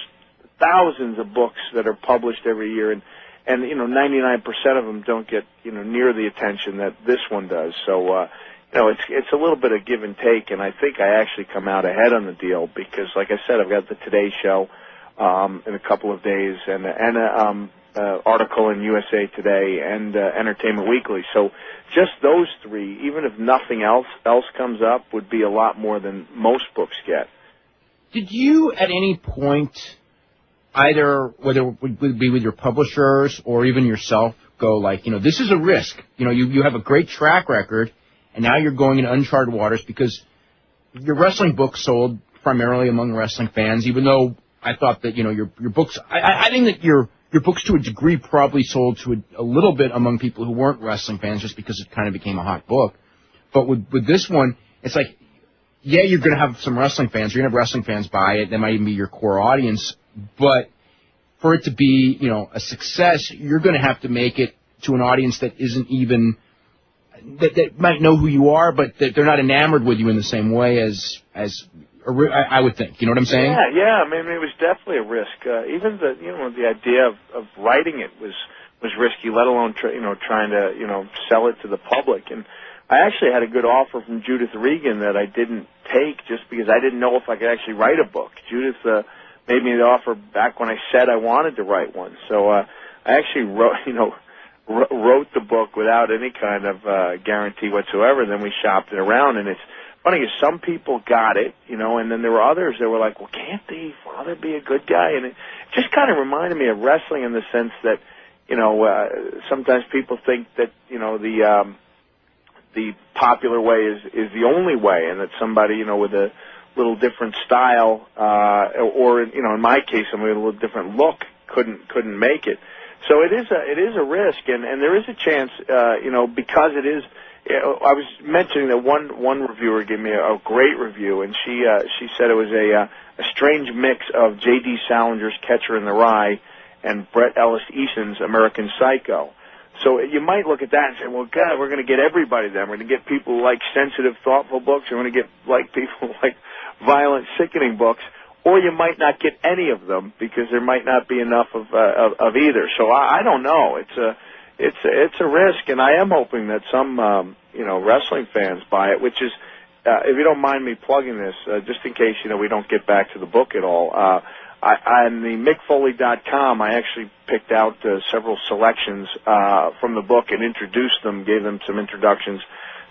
thousands of books that are published every year, and 99% of them don't get near the attention that this one does. So. It's a little bit of give and take, and I think I actually come out ahead on the deal because, like I said, I've got the Today Show in a couple of days, and an article in USA Today and Entertainment Weekly. So just those three, even if nothing else comes up, would be a lot more than most books get. Did you at any point, either whether it would be with your publishers or even yourself, go like, this is a risk. You have a great track record. And now you're going in uncharted waters because your wrestling books sold primarily among wrestling fans, even though I thought that, your books, I think that your books to a degree probably sold to a little bit among people who weren't wrestling fans just because it kind of became a hot book. But with this one, it's like, yeah, you're going to have some wrestling fans. You're going to have wrestling fans buy it. That might even be your core audience. But for it to be, a success, you're going to have to make it to an audience that isn't even... That might know who you are, but that they're not enamored with you in the same way as I would think. You know what I'm saying? Yeah. I mean, it was definitely a risk. Even the idea of writing it was was risky, let alone trying to sell it to the public. And I actually had a good offer from Judith Regan that I didn't take just because I didn't know if I could actually write a book. Judith made me the offer back when I said I wanted to write one. So I actually wrote the book without any kind of guarantee whatsoever. Then we shopped it around, and it's funny because some people got it, and then there were others that were like, well, can't the father be a good guy? And it just kind of reminded me of wrestling in the sense that, sometimes people think that, the popular way is the only way, and that somebody, with a little different style, or in my case, somebody with a little different look couldn't make it. So it is a risk, and there is a chance, because it is. I was mentioning that one reviewer gave me a great review, and she said it was a strange mix of J.D. Salinger's Catcher in the Rye and Brett Ellis Easton's American Psycho. So you might look at that and say, well, God, we're going to get everybody then. We're going to get people who like sensitive, thoughtful books. We're going to get people who like violent, sickening books. Or you might not get any of them because there might not be enough of either. So I don't know. It's a risk, and I am hoping that some wrestling fans buy it. Which is, if you don't mind me plugging this, just in case we don't get back to the book at all. On the MickFoley.com, I actually picked out several selections from the book and introduced them, gave them some introductions,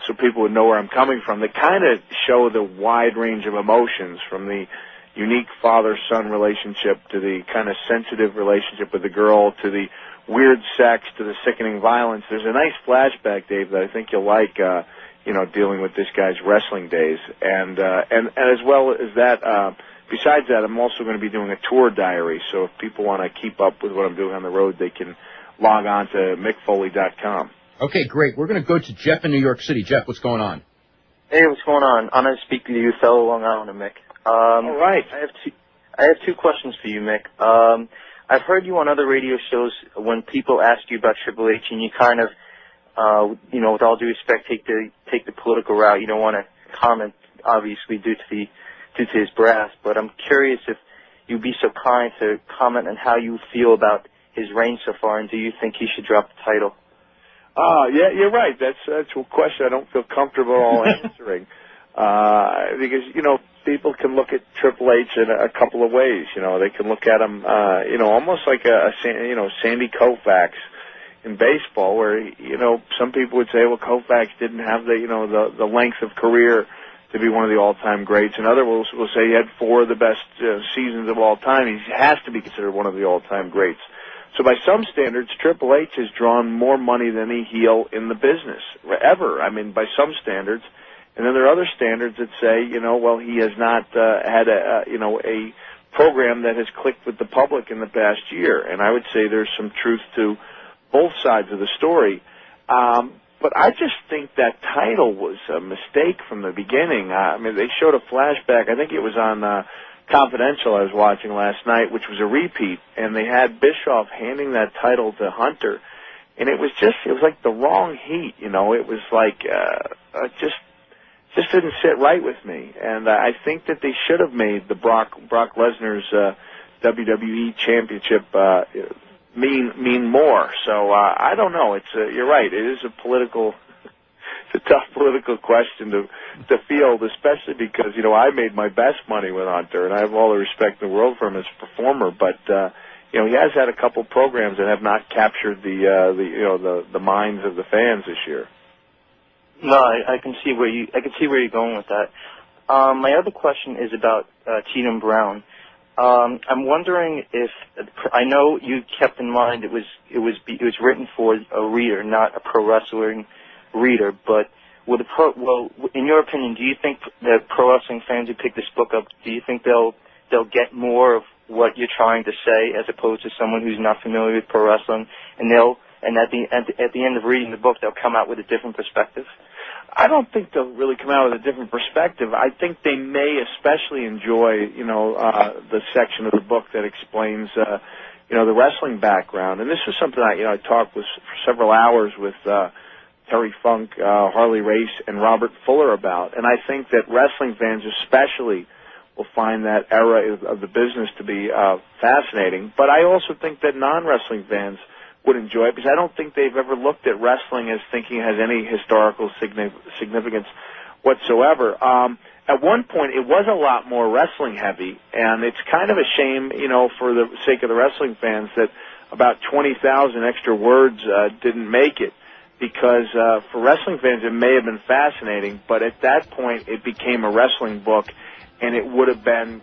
so people would know where I'm coming from. They kind of show the wide range of emotions, from the unique father-son relationship to the kind of sensitive relationship with the girl to the weird sex to the sickening violence. There's a nice flashback, Dave, that I think you'll like, dealing with this guy's wrestling days. And as well as that, besides that, I'm also going to be doing a tour diary, so if people want to keep up with what I'm doing on the road, they can log on to MickFoley.com. Okay, great. We're going to go to Jeff in New York City. Jeff, what's going on? Hey, what's going on? I'm going to speak to you, fellow Long Islander Mick. All right. I have two questions for you, Mick. I've heard you on other radio shows when people ask you about Triple H, and you kind of, with all due respect, take the political route. You don't want to comment, obviously, due to his brass. But I'm curious if you'd be so kind to comment on how you feel about his reign so far, and do you think he should drop the title? Yeah, you're right. That's a question I don't feel comfortable answering. Because, people can look at Triple H in a couple of ways. They can look at him, almost like Sandy Koufax in baseball, where, some people would say, well, Koufax didn't have the length of career to be one of the all-time greats, and others will say he had 4 of the best seasons of all time. He has to be considered one of the all-time greats. So by some standards, Triple H has drawn more money than any heel in the business, ever. I mean, by some standards. And then there are other standards that say, well, he has not had a program that has clicked with the public in the past year. And I would say there's some truth to both sides of the story. But I just think that title was a mistake from the beginning. I mean, they showed a flashback. I think it was on Confidential I was watching last night, which was a repeat. And they had Bischoff handing that title to Hunter. And it was like the wrong heat, It was like, just didn't sit right with me, and I think that they should have made the Brock Lesnar's WWE Championship mean more. So I don't know. You're right. It is it's a tough political question to field, especially because I made my best money with Hunter, and I have all the respect in the world for him as a performer. But he has had a couple programs that have not captured the minds of the fans this year. No, I can see where you're going with that. My other question is about Cheatham Brown. I'm wondering if I know you kept in mind it was written for a reader, not a pro wrestling reader. But in your opinion, do you think that pro wrestling fans who pick this book up, do you think they'll get more of what you're trying to say as opposed to someone who's not familiar with pro wrestling, and at the end of reading the book, they'll come out with a different perspective? I don't think they'll really come out with a different perspective. I think they may especially enjoy, the section of the book that explains, the wrestling background. And this is something I talked for several hours with Terry Funk, Harley Race, and Robert Fuller about. And I think that wrestling fans especially will find that era of the business to be fascinating. But I also think that non-wrestling fans would enjoy it, because I don't think they've ever looked at wrestling as thinking it has any historical significance whatsoever. At one point, it was a lot more wrestling heavy, and it's kind of a shame, for the sake of the wrestling fans, that about 20,000 extra words didn't make it, because for wrestling fans it may have been fascinating, but at that point it became a wrestling book, and it would have been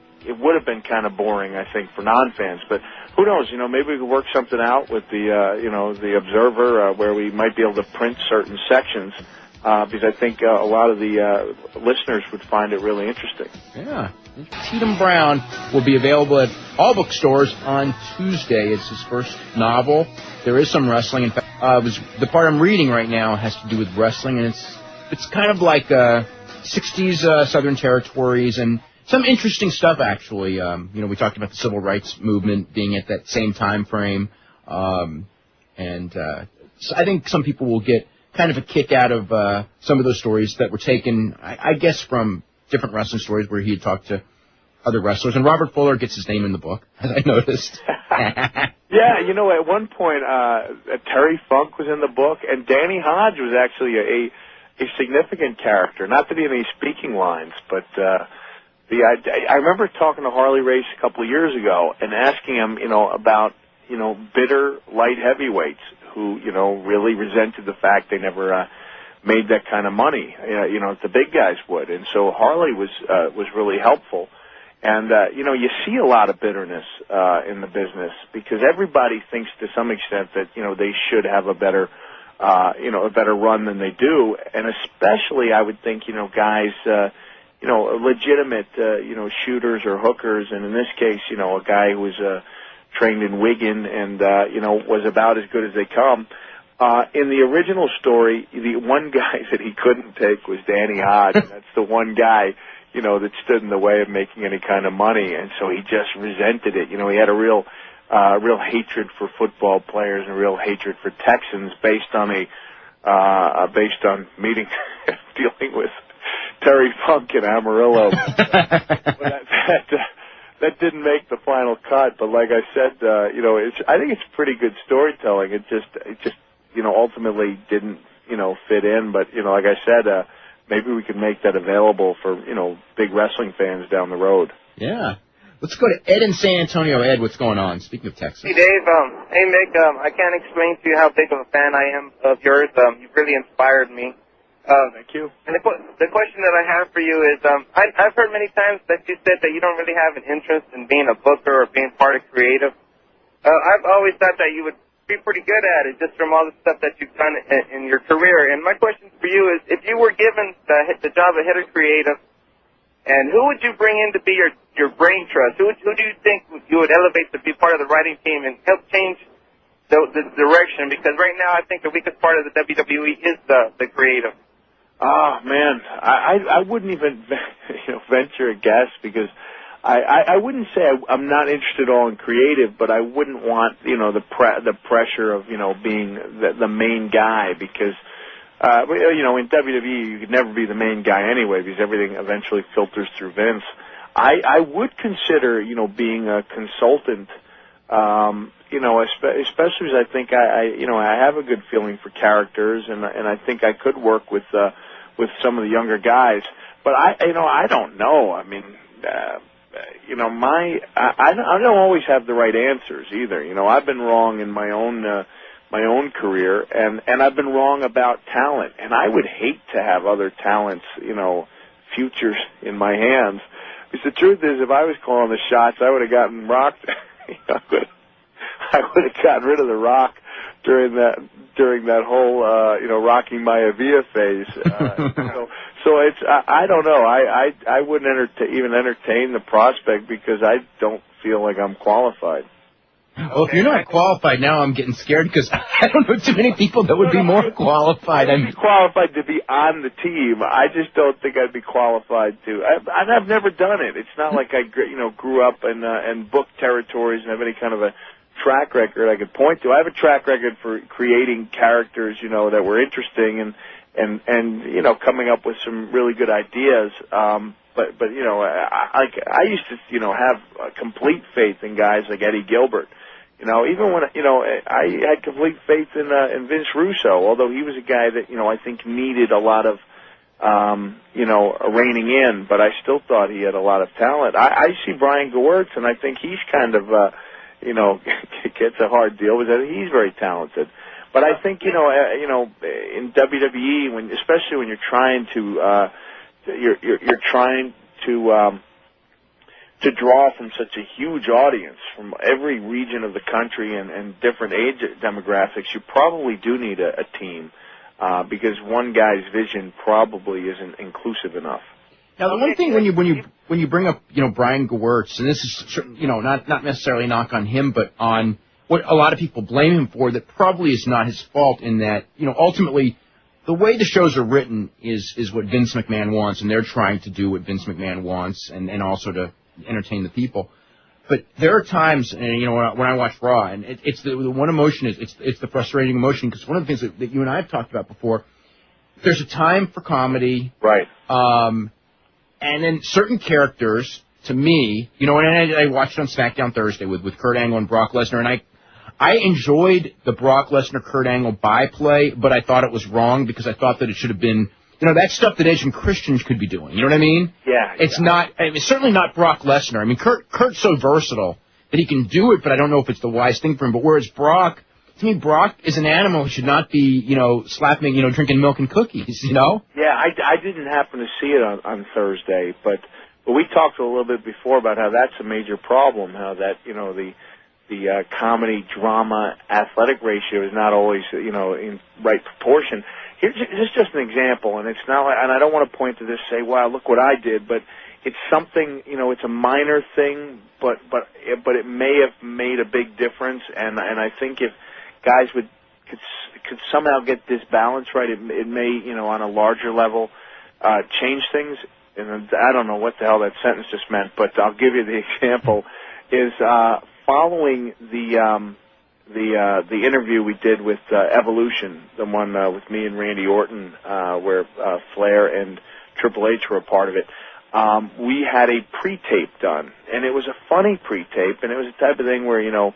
kind of boring, I think, for non-fans. But who knows? Maybe we could work something out with the Observer where we might be able to print certain sections, because I think a lot of the listeners would find it really interesting. Yeah. Cheatham Brown will be available at all bookstores on Tuesday. It's his first novel. There is some wrestling. In fact, the part I'm reading right now has to do with wrestling, and it's kind of like 60s Southern Territories and some interesting stuff, actually. We talked about the civil rights movement being at that same time frame, and so I think some people will get kind of a kick out of some of those stories that were taken, I guess, from different wrestling stories where he had talked to other wrestlers. And Robert Fuller gets his name in the book, as I noticed. Yeah, at one point, Terry Funk was in the book, and Danny Hodge was actually a significant character. Not that he had any speaking lines, but I remember talking to Harley Race a couple of years ago and asking him, about, bitter light heavyweights who, really resented the fact they never made that kind of money, the big guys would. And so Harley was really helpful. And, you see a lot of bitterness in the business, because everybody thinks to some extent that, they should have a better run than they do. And especially, I would think, guys, legitimate, shooters or hookers. And in this case, a guy who was trained in Wigan and, was about as good as they come. In the original story, the one guy that he couldn't take was Danny Hodge. That's the one guy, that stood in the way of making any kind of money, and so he just resented it. He had a real hatred for football players and a real hatred for Texans based on meeting, dealing with Terry Funk and Amarillo. That didn't make the final cut, but like I said, I think it's pretty good storytelling. It just ultimately didn't, fit in, but, like I said, maybe we could make that available for, big wrestling fans down the road. Yeah. Let's go to Ed in San Antonio. Ed, what's going on? Speaking of Texas. Hey, Dave. Hey, Mick. I can't explain to you how big of a fan I am of yours. You've really inspired me. Thank you. And the question that I have for you is, I've heard many times that you said that you don't really have an interest in being a booker or being part of creative. I've always thought that you would be pretty good at it just from all the stuff that you've done in your career. And my question for you is, if you were given the job of head of creative, and who would you bring in to be your brain trust? Who do you think you would elevate to be part of the writing team and help change the direction? Because right now I think the weakest part of the WWE is the creative. Oh, man, I wouldn't even venture a guess, because I wouldn't say I'm not interested at all in creative, but I wouldn't want, the pressure of, being the main guy, because, in WWE you could never be the main guy anyway, because everything eventually filters through Vince. I would consider, being a consultant, especially as I think I have a good feeling for characters, and I think I could work with some of the younger guys. But I don't know. I mean, I don't always have the right answers either. I've been wrong in my own career, and I've been wrong about talent. And I would hate to have other talents, futures in my hands. Because the truth is, if I was calling the shots, I would have gotten rocked. I would have gotten rid of the Rock during that whole Rocky Maivia phase. So it's I don't know. I wouldn't even entertain the prospect, because I don't feel like I'm qualified. Well, if you're not qualified now, I'm getting scared, because I don't know too many people that would be more qualified. I'm qualified to be on the team. I just don't think I'd be qualified to. I've never done it. It's not like I grew up and booked territories and have any kind of a track record I could point to. I have a track record for creating characters, that were interesting and coming up with some really good ideas. But I used to have complete faith in guys like Eddie Gilbert. You know, even when, you know, I had complete faith in Vince Russo, although he was a guy that, you know, I think needed a lot of, you know, reining in, but I still thought he had a lot of talent. I see Brian Gewirtz, and I think he's kind of, you know, gets a hard deal with it. He's very talented. But I think, you know, in WWE, especially when you're trying to, you're trying to draw from such a huge audience from every region of the country and different age demographics, you probably do need a team because one guy's vision probably isn't inclusive enough. Now, the one thing when you bring up, you know, Brian Gewirtz, and this is, you know, not necessarily a knock on him, but on what a lot of people blame him for, that probably is not his fault, in that, you know, ultimately the way the shows are written is what Vince McMahon wants, and they're trying to do what Vince McMahon wants, and also to entertain the people. But there are times, and you know, when I watch Raw, and it's the one emotion is it's the frustrating emotion, because one of the things that you and I have talked about before, there's a time for comedy, right? And then certain characters, to me, you know, and I watched it on SmackDown Thursday with Kurt Angle and Brock Lesnar, and I enjoyed the Brock Lesnar Kurt Angle byplay, but I thought it was wrong because I thought that it should have been, you know, that's stuff that Asian Christians could be doing. You know what I mean? Yeah. It's not. I mean, it's certainly not Brock Lesnar. I mean, Kurt's so versatile that he can do it, but I don't know if it's the wise thing for him. But whereas Brock, to me, Brock is an animal who should not be, you know, slapping, you know, drinking milk and cookies. You know? Yeah, I didn't happen to see it on Thursday, but we talked a little bit before about how that's a major problem. How that, you know, the comedy drama athletic ratio is not always, you know, in right proportion. Here's just an example, and it's not, and I don't want to point to this and say, wow, look what I did, but it's something, you know, it's a minor thing, but it may have made a big difference, and I think if guys could somehow get this balance right, it may, you know, on a larger level, change things. And I don't know what the hell that sentence just meant, but I'll give you the example. Is following the interview we did with Evolution, the one with me and Randy Orton, where Flair and Triple H were a part of it, we had a pre-tape done, and it was a funny pre-tape, and it was the type of thing where, you know,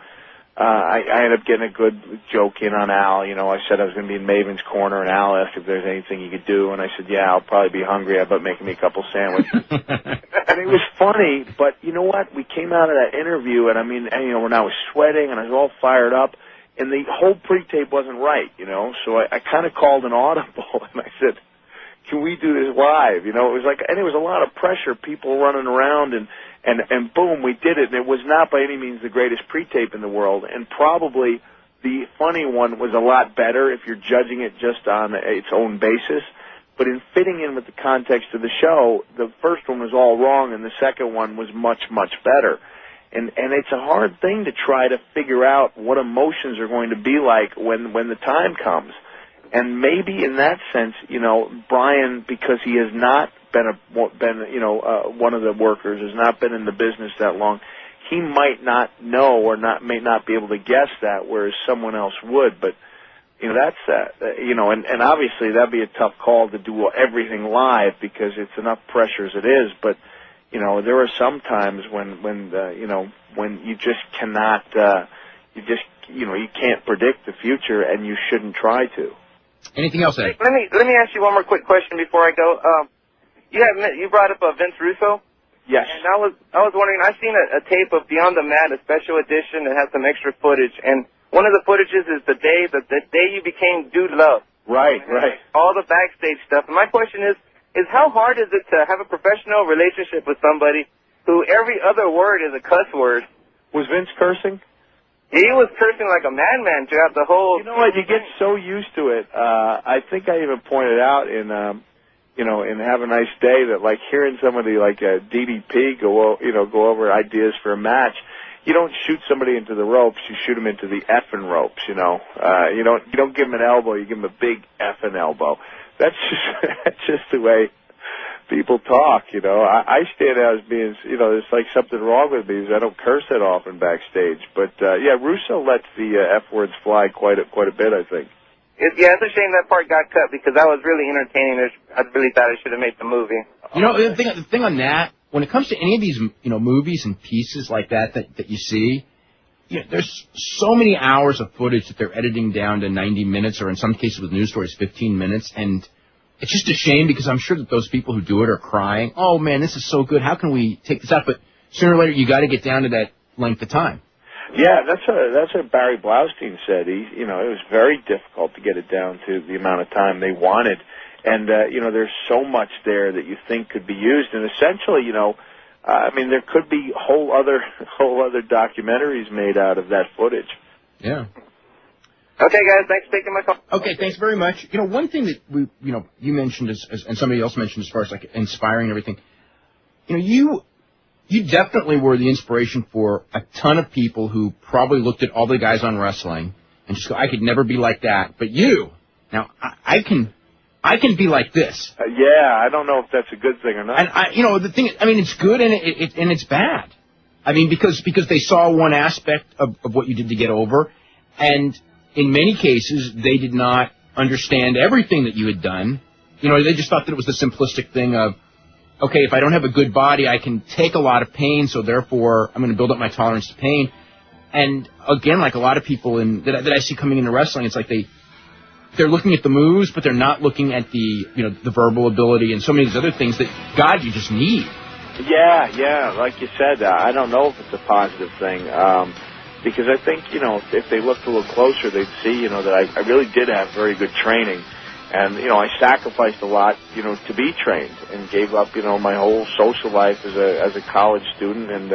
I ended up getting a good joke in on Al. You know, I said I was going to be in Maven's corner, and Al asked if there's anything he could do, and I said, yeah, I'll probably be hungry. How about making me a couple sandwiches? And it was funny, but you know what? We came out of that interview, and I mean, and, you know, when I was sweating, and I was all fired up, and the whole pre-tape wasn't right, you know, so I kind of called an audible, and I said, can we do this live? You know, it was like, and it was a lot of pressure, people running around, and boom, we did it, and it was not by any means the greatest pre-tape in the world, and probably the funny one was a lot better if you're judging it just on its own basis, but in fitting in with the context of the show, the first one was all wrong, and the second one was much, much better. And it's a hard thing to try to figure out what emotions are going to be like when the time comes. And maybe in that sense, you know, Brian, because he has not been one of the workers, has not been in the business that long, he might not know or may not be able to guess that, whereas someone else would. But you know, that's you know, and obviously that'd be a tough call to do everything live because it's enough pressure as it is. But you know, there are some times when you know, when you just cannot, you can't predict the future, and you shouldn't try to. Anything else, Ed? Let me ask you one more quick question before I go. You brought up Vince Russo. Yes. And I was wondering, I've seen a tape of Beyond the Mat, a special edition that has some extra footage, and one of the footages is the day you became Dude Love. Right. All the backstage stuff. And my question is how hard is it to have a professional relationship with somebody who every other word is a cuss word? Was Vince cursing? He was cursing like a madman throughout the whole... You know what? You get so used to it. I think I even pointed out in Have a Nice Day that, like, hearing somebody like DDP go over ideas for a match, you don't shoot somebody into the ropes. You shoot them into the effing ropes. You know, you don't give them an elbow. You give them a big effing elbow. That's just the way people talk, you know. I stand out as being, you know, there's like something wrong with me because I don't curse that often backstage. But yeah, Russo lets the F words fly quite a bit, I think. It's a shame that part got cut because that was really entertaining. I really thought it should have made the movie. You know, the thing on that, when it comes to any of these, you know, movies and pieces like that you see, there's so many hours of footage that they're editing down to 90 minutes, or in some cases with news stories, 15 minutes, and it's just a shame because I'm sure that those people who do it are crying, oh, man, this is so good, how can we take this out? But sooner or later, you got to get down to that length of time. Yeah, that's what Barry Blaustein said. It was very difficult to get it down to the amount of time they wanted. And, there's so much there that you think could be used. And essentially, there could be whole other documentaries made out of that footage. Yeah. Okay, guys, thanks for taking my call. Okay, thanks very much. One thing that you mentioned and somebody else mentioned as far as like inspiring and everything, you definitely were the inspiration for a ton of people who probably looked at all the guys on wrestling and just go, I could never be like that. But now I can be like this. Yeah, I don't know if that's a good thing or not. And the thing, it's good and it's bad. Because they saw one aspect of what you did to get over, and in many cases they did not understand everything that you had done. They just thought that it was the simplistic thing of, okay, if I don't have a good body, I can take a lot of pain, so therefore I'm going to build up my tolerance to pain. And again, like a lot of people that I see coming into wrestling, it's like they're looking at the moves, but they're not looking at the verbal ability and so many of these other things that, God, you just need. Yeah, like you said, I don't know if it's a positive thing, because I think, if they looked a little closer, they'd see, that I really did have very good training. And, I sacrificed a lot, to be trained and gave up, my whole social life as a college student and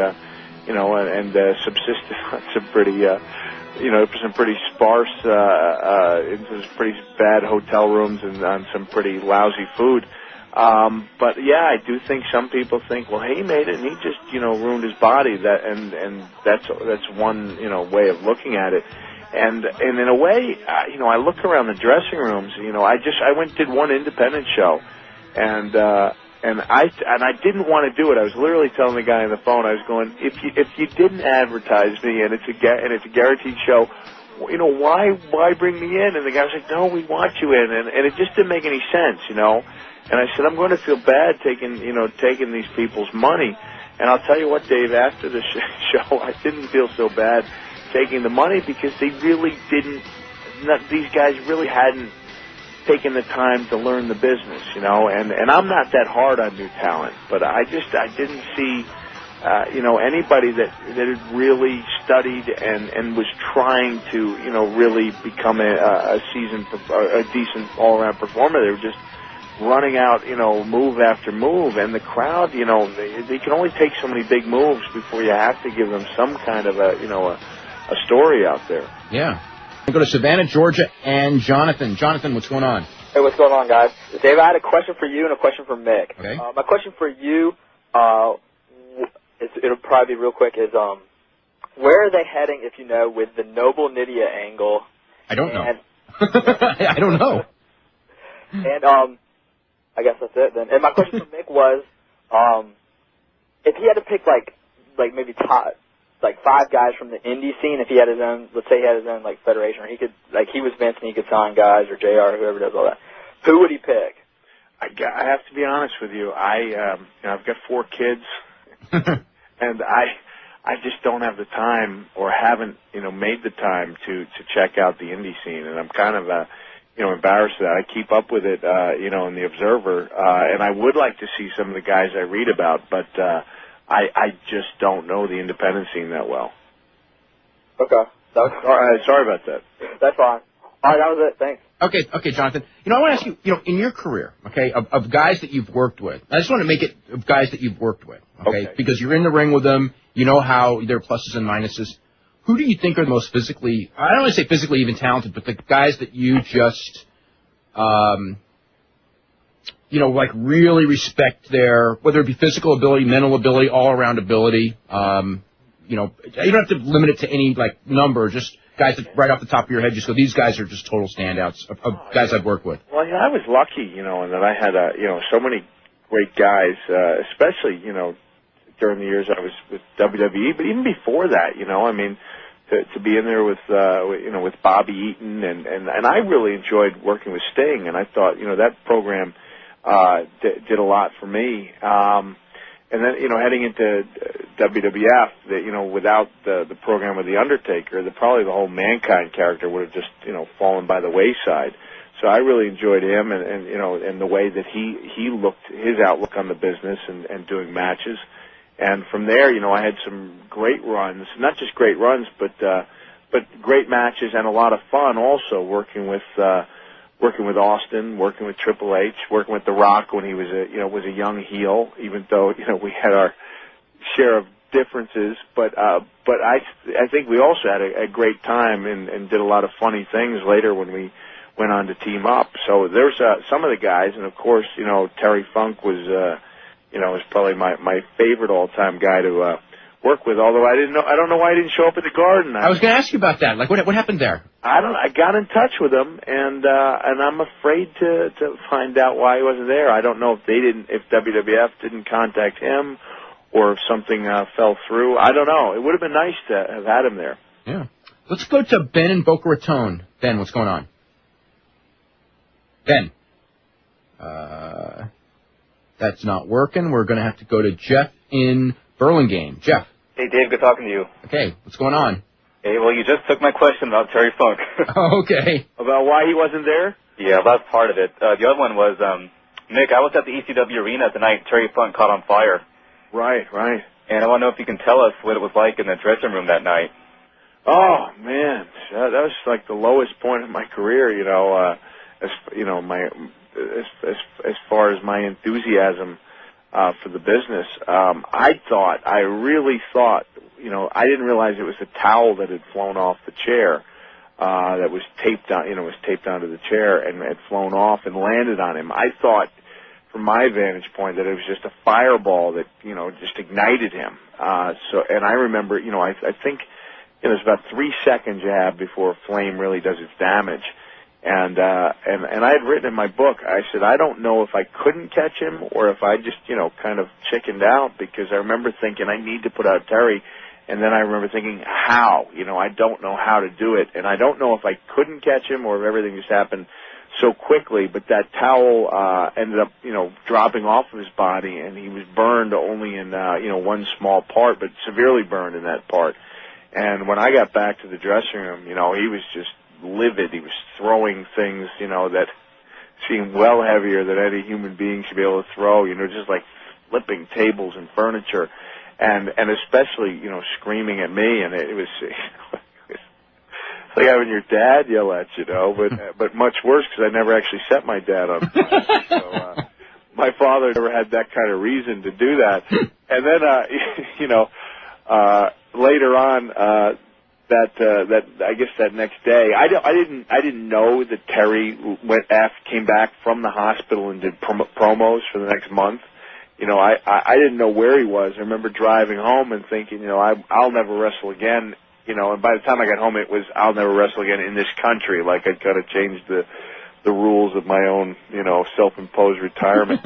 subsisted on some pretty, some pretty sparse, into some pretty bad hotel rooms and on some pretty lousy food. But yeah, I do think some people think, well, he made it and he just, ruined his body. And that's one, way of looking at it. And in a way, I look around the dressing rooms. I did one independent show, and I didn't want to do it. I was literally telling the guy on the phone, I was going, if you didn't advertise me and it's a guaranteed show, why bring me in? And the guy was like, no, we want you in, and it just didn't make any sense, And I said, I'm going to feel bad taking these people's money. And I'll tell you what, Dave, after the show, I didn't feel so bad taking the money because these guys really hadn't taken the time to learn the business, and I'm not that hard on new talent, but I didn't see, anybody that had really studied and was trying to, really become a decent all-around performer. They were just running out, move after move, and the crowd, they can only take so many big moves before you have to give them some kind of a story out there. Yeah. I go to Savannah, Georgia, and Jonathan. Jonathan, what's going on? Hey, what's going on, guys? Dave, I had a question for you and a question for Mick. Okay. My question for you, it'll probably be real quick, is where are they heading, if you know, with the Noble Nydia angle? I don't know. I don't know. And I guess that's it then. And my question for Mick was, if he had to pick maybe top 5 guys from the indie scene, if he had his own, let's say he had his own federation, or he could, he was Vince and he could sign guys, or JR, whoever does all that, who would he pick? I have to be honest with you. I've got 4 kids, and I just don't have the time, or haven't made the time to check out the indie scene, and I'm kind of embarrassed that I keep up with it in the Observer, and I would like to see some of the guys I read about, but I just don't know the independent scene that well. Okay. Sorry about that. That's fine. All right, that was it. Thanks. Okay, Jonathan. I want to ask you, in your career, okay, of guys that you've worked with, I just want to make it of guys that you've worked with, okay? Because you're in the ring with them, you know how their pluses and minuses. Who do you think are the most physically, I don't want to say physically even talented, but the guys that you just, really respect their, whether it be physical ability, mental ability, all-around ability. You don't have to limit it to any, number, just guys that right off the top of your head just go, these guys are just total standouts of guys I've worked with. Well, I was lucky, in that I had, so many great guys, especially, during the years I was with WWE, but even before that, to be in there with Bobby Eaton, and I really enjoyed working with Sting, and I thought, that program did a lot for me. And then, heading into WWF, that, you know, without the program with The Undertaker, probably the whole Mankind character would have just, you know, fallen by the wayside. So I really enjoyed him and you know, and the way that he looked, his outlook on the business and doing matches. And from there, you know, I had some great runs, not just great runs, but great matches and a lot of fun also working with Austin, working with Triple H, working with The Rock when he was a young heel, even though, you know, we had our share of differences, but I think we also had a great time and did a lot of funny things later when we went on to team up. So there's some of the guys, and of course, you know, Terry Funk was probably my favorite all-time guy to work with. Although I don't know why he didn't show up at the Garden. I was going to ask you about that. Like, what happened there? I got in touch with him, and I'm afraid to find out why he wasn't there. I don't know if WWF didn't contact him, or if something fell through. I don't know. It would have been nice to have had him there. Yeah. Let's go to Ben in Boca Raton. Ben, what's going on? Ben. That's not working. We're going to have to go to Jeff in Burlingame. Jeff. Hey, Dave, good talking to you. Okay, what's going on? Hey, well, you just took my question about Terry Funk. Oh, okay. About why he wasn't there? Yeah, that's part of it. The other one was, Mick, I was at the ECW arena the night Terry Funk caught on fire. Right. And I want to know if you can tell us what it was like in the dressing room that night. Oh, man. That was like the lowest point of my career, you know, as far as my enthusiasm for the business. I really thought, you know, I didn't realize it was a towel that had flown off the chair, that was taped on, you know, was taped onto the chair and had flown off and landed on him. I thought, from my vantage point, that it was just a fireball that, you know, just ignited him. And I remember, you know, I think, you know, it's about 3 seconds you have before a flame really does its damage. And I had written in my book, I said, I don't know if I couldn't catch him or if I just, you know, kind of chickened out, because I remember thinking I need to put out Terry, and then I remember thinking, how? You know, I don't know how to do it, and I don't know if I couldn't catch him or if everything just happened so quickly, but that towel ended up, you know, dropping off of his body, and he was burned only in, you know, one small part, but severely burned in that part. And when I got back to the dressing room, you know, he was just livid. He was throwing things, you know, that seemed well heavier than any human being should be able to throw, you know, just like flipping tables and furniture, and especially, you know, screaming at me. And it was, you know, it's like having your dad yell at you, know, but much worse, because I never actually set my dad on fire. So my father never had that kind of reason to do that. And then, you know, later on, that I guess that next day, I didn't know that Terry came back from the hospital and did promos for the next month. You know, I didn't know where he was. I remember driving home and thinking, you know, I'll never wrestle again. You know, and by the time I got home, it was I'll never wrestle again in this country. Like I'd kind of changed the rules of my own, you know, self-imposed retirement.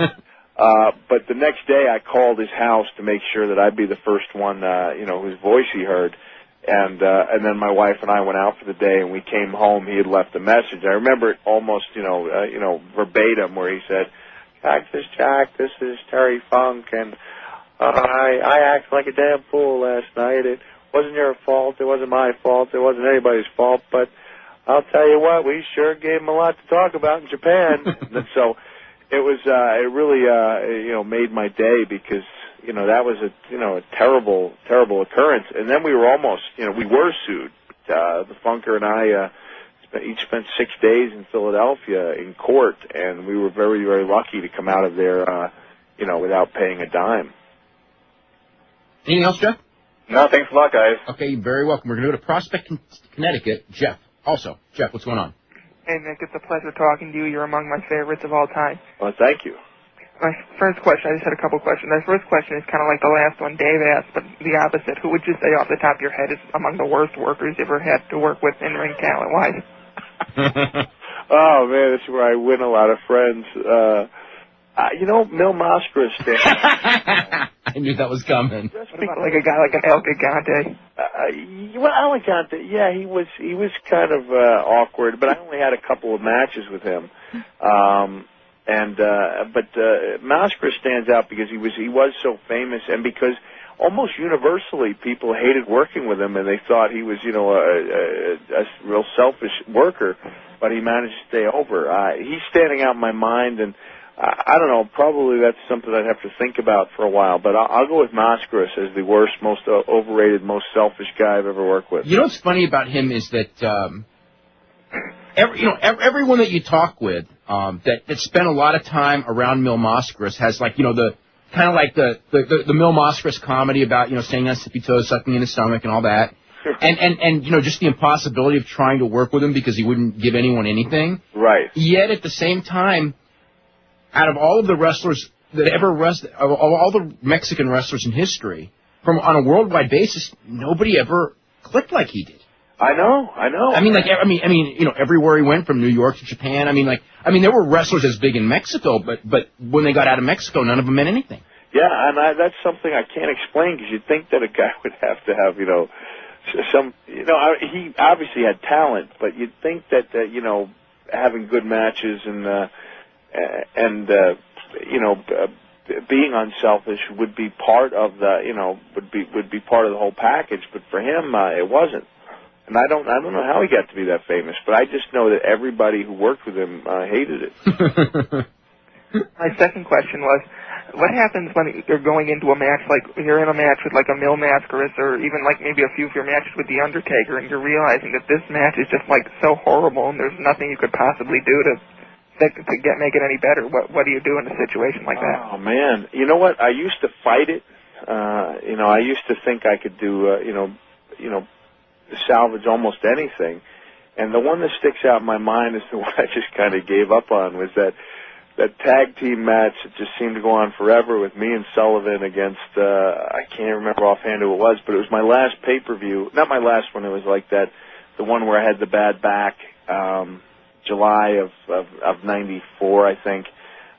But the next day, I called his house to make sure that I'd be the first one, you know, whose voice he heard. And then my wife and I went out for the day, and we came home. He had left a message. I remember it almost, you know, verbatim, where he said, "Cactus Jack, this is Terry Funk, and I acted like a damn fool last night. It wasn't your fault. It wasn't my fault. It wasn't anybody's fault. But I'll tell you what, we sure gave him a lot to talk about in Japan." And so it was, it really, you know, made my day, because, you know, that was a terrible, terrible occurrence. And then we were almost, you know, we were sued. The Funker and I each spent 6 days in Philadelphia in court, and we were very, very lucky to come out of there, you know, without paying a dime. Anything else, Jeff? No, thanks a lot, guys. Okay, you're very welcome. We're going to go to Prospect, Connecticut. Jeff. Also, Jeff, what's going on? Hey, Mick, it's a pleasure talking to you. You're among my favorites of all time. Well, thank you. My first question, I just had a couple questions. My first question is kind of like the last one Dave asked, but the opposite. Who would you say off the top of your head is among the worst workers you ever had to work with in-ring talent-wise? Oh, man, this is where I win a lot of friends. You know, Mil Mascara stands. I knew that was coming. What about like a guy like an El Gigante? Well, El Gigante, yeah, he was kind of awkward, but I only had a couple of matches with him. But Mascara stands out because he was so famous, and because almost universally people hated working with him, and they thought he was, a real selfish worker, but he managed to stay over. He's standing out in my mind, and I don't know, probably that's something I'd have to think about for a while, but I'll go with MorleyChris as the worst, most overrated, most selfish guy I've ever worked with. You know what's funny about him is that everyone that you talk with that spent a lot of time around MorleyChris has the kind of like the MorleyChris comedy about standing on tippy toes, sucking in his stomach, and all that, and just the impossibility of trying to work with him because he wouldn't give anyone anything. Right. Yet at the same time, out of all of the wrestlers that ever wrestled, all the Mexican wrestlers in history, on a worldwide basis, nobody ever clicked like he did. I know. I mean, everywhere he went, from New York to Japan. There were wrestlers as big in Mexico, but when they got out of Mexico, none of them meant anything. Yeah, and that's something I can't explain, because you'd think that a guy would have to have, he obviously had talent, but you'd think that, having good matches and being unselfish would be part of the, would be part of the whole package. But for him, it wasn't. And I don't know how he got to be that famous, but I just know that everybody who worked with him hated it. My second question was, what happens when you're going into a match, like you're in a match with like a MorleyChris, or even like maybe a few of your matches with The Undertaker, and you're realizing that this match is just like so horrible and there's nothing you could possibly do to make it any better? What do you do in a situation like that? Oh man, you know what? I used to fight it. I used to think I could do salvage almost anything. And the one that sticks out in my mind is the one I just kind of gave up on, was that tag team match that just seemed to go on forever with me and Sullivan against, I can't remember offhand who it was, but it was my last pay-per-view. Not my last one, it was like the one where I had the bad back, July of 94, I think.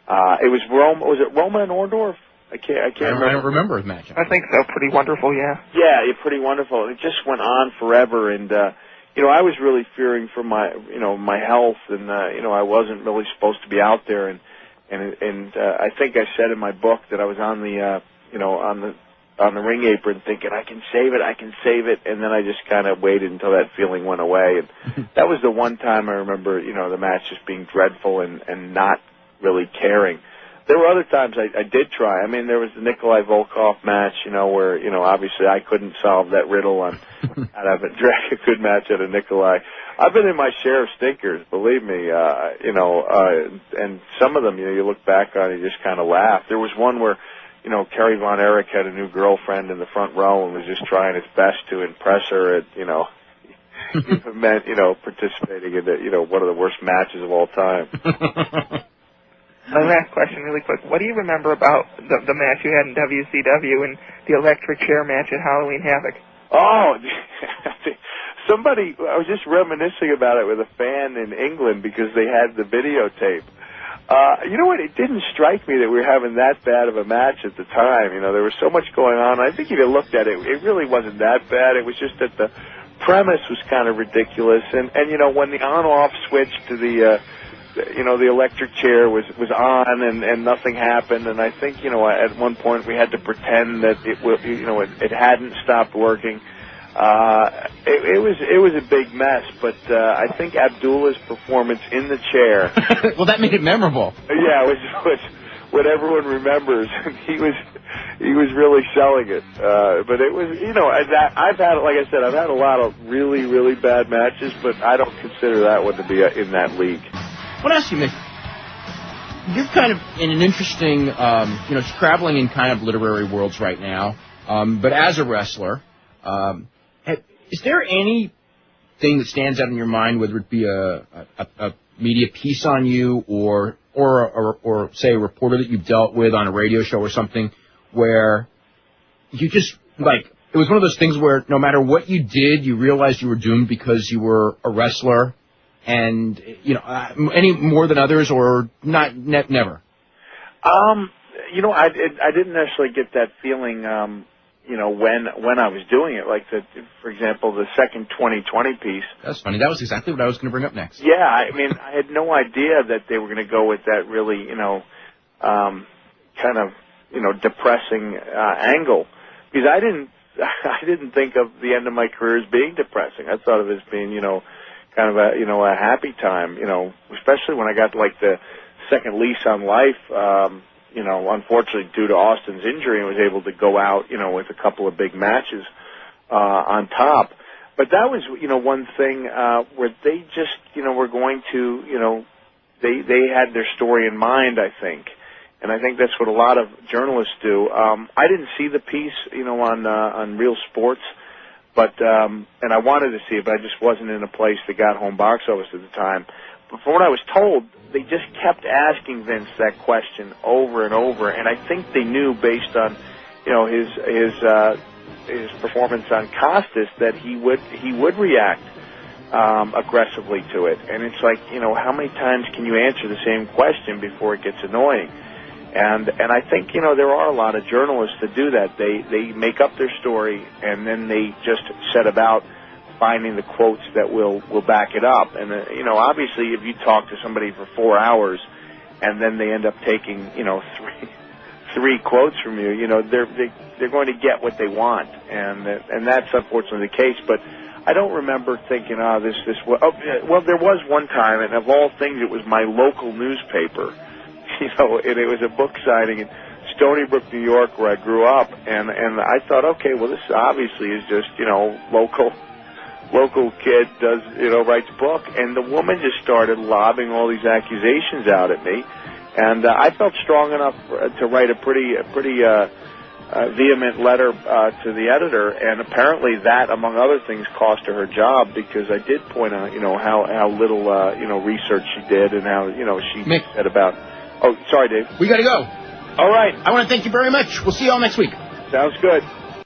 It was Roma. Was it Roma and Orndorff? I can't remember. I don't remember his match. I think so. Pretty wonderful, yeah. Yeah, Pretty Wonderful. It just went on forever, and I was really fearing for my health, and I wasn't really supposed to be out there, and I think I said in my book that I was on the on the ring apron thinking I can save it, and then I just kind of waited until that feeling went away, and that was the one time I remember the match just being dreadful and not really caring. There were other times I did try. I mean, there was the Nikolai Volkov match, where, obviously I couldn't solve that riddle on how to drag a good match out of Nikolai. I've been in my share of stinkers, believe me, and some of them, you look back on and you just kind of laugh. There was one where, Kerry Von Erich had a new girlfriend in the front row and was just trying his best to impress her at, it meant, participating in, one of the worst matches of all time. My last question, really quick. What do you remember about the match you had in WCW and the electric chair match at Halloween Havoc? Oh, I was just reminiscing about it with a fan in England because they had the videotape. You know what? It didn't strike me that we were having that bad of a match at the time. There was so much going on. I think if you looked at it, it really wasn't that bad. It was just that the premise was kind of ridiculous. And when the on-off switch to the electric chair was on and nothing happened, and I think, at one point we had to pretend that it hadn't stopped working. It was a big mess, but I think Abdullah's performance in the chair. Well, that made it memorable. Yeah, it was what everyone remembers. He was really selling it. But it was, I've had a lot of really, really bad matches, but I don't consider that one to be in that league. I want to ask you, Mick, you're kind of in an interesting, traveling in kind of literary worlds right now, but as a wrestler, is there anything that stands out in your mind, whether it be a media piece on you or say a reporter that you've dealt with on a radio show or something, where you just, it was one of those things where no matter what you did, you realized you were doomed because you were a wrestler? And, any more than others, or not, never? I didn't necessarily get that feeling, when I was doing it. Like, for example, the second 2020 piece. That's funny. That was exactly what I was going to bring up next. Yeah, I mean, I had no idea that they were going to go with that really, kind of, depressing angle. because I didn't think of the end of my career as being depressing. I thought of it as being, kind of a happy time, especially when I got like the second lease on life, unfortunately due to Austin's injury, and was able to go out, with a couple of big matches on top. But that was, one thing where they just, were going to, they had their story in mind, I think. And I think that's what a lot of journalists do. I didn't see the piece, on Real Sports, but and I wanted to see it, but I just wasn't in a place that got home box office at the time. But from what I was told, they just kept asking Vince that question over and over, and I think they knew based on, his performance on Costas that he would react aggressively to it. And it's like, how many times can you answer the same question before it gets annoying? And I think, there are a lot of journalists that do that. They make up their story, and then they just set about finding the quotes that will back it up. And, obviously if you talk to somebody for 4 hours and then they end up taking, three quotes from you, they're going to get what they want. And that's unfortunately the case. But I don't remember thinking, well, there was one time, and of all things, it was my local newspaper, and it was a book signing in Stony Brook, New York, where I grew up, and I thought, okay, well, this obviously is just, local kid does, writes a book, and the woman just started lobbing all these accusations out at me, and I felt strong enough to write a pretty vehement letter to the editor, and apparently that, among other things, cost her job, because I did point out, how little, research she did, and how, she Mick. said about. Oh, sorry, Dave. We got to go. All right. I want to thank you very much. We'll see you all next week. Sounds good.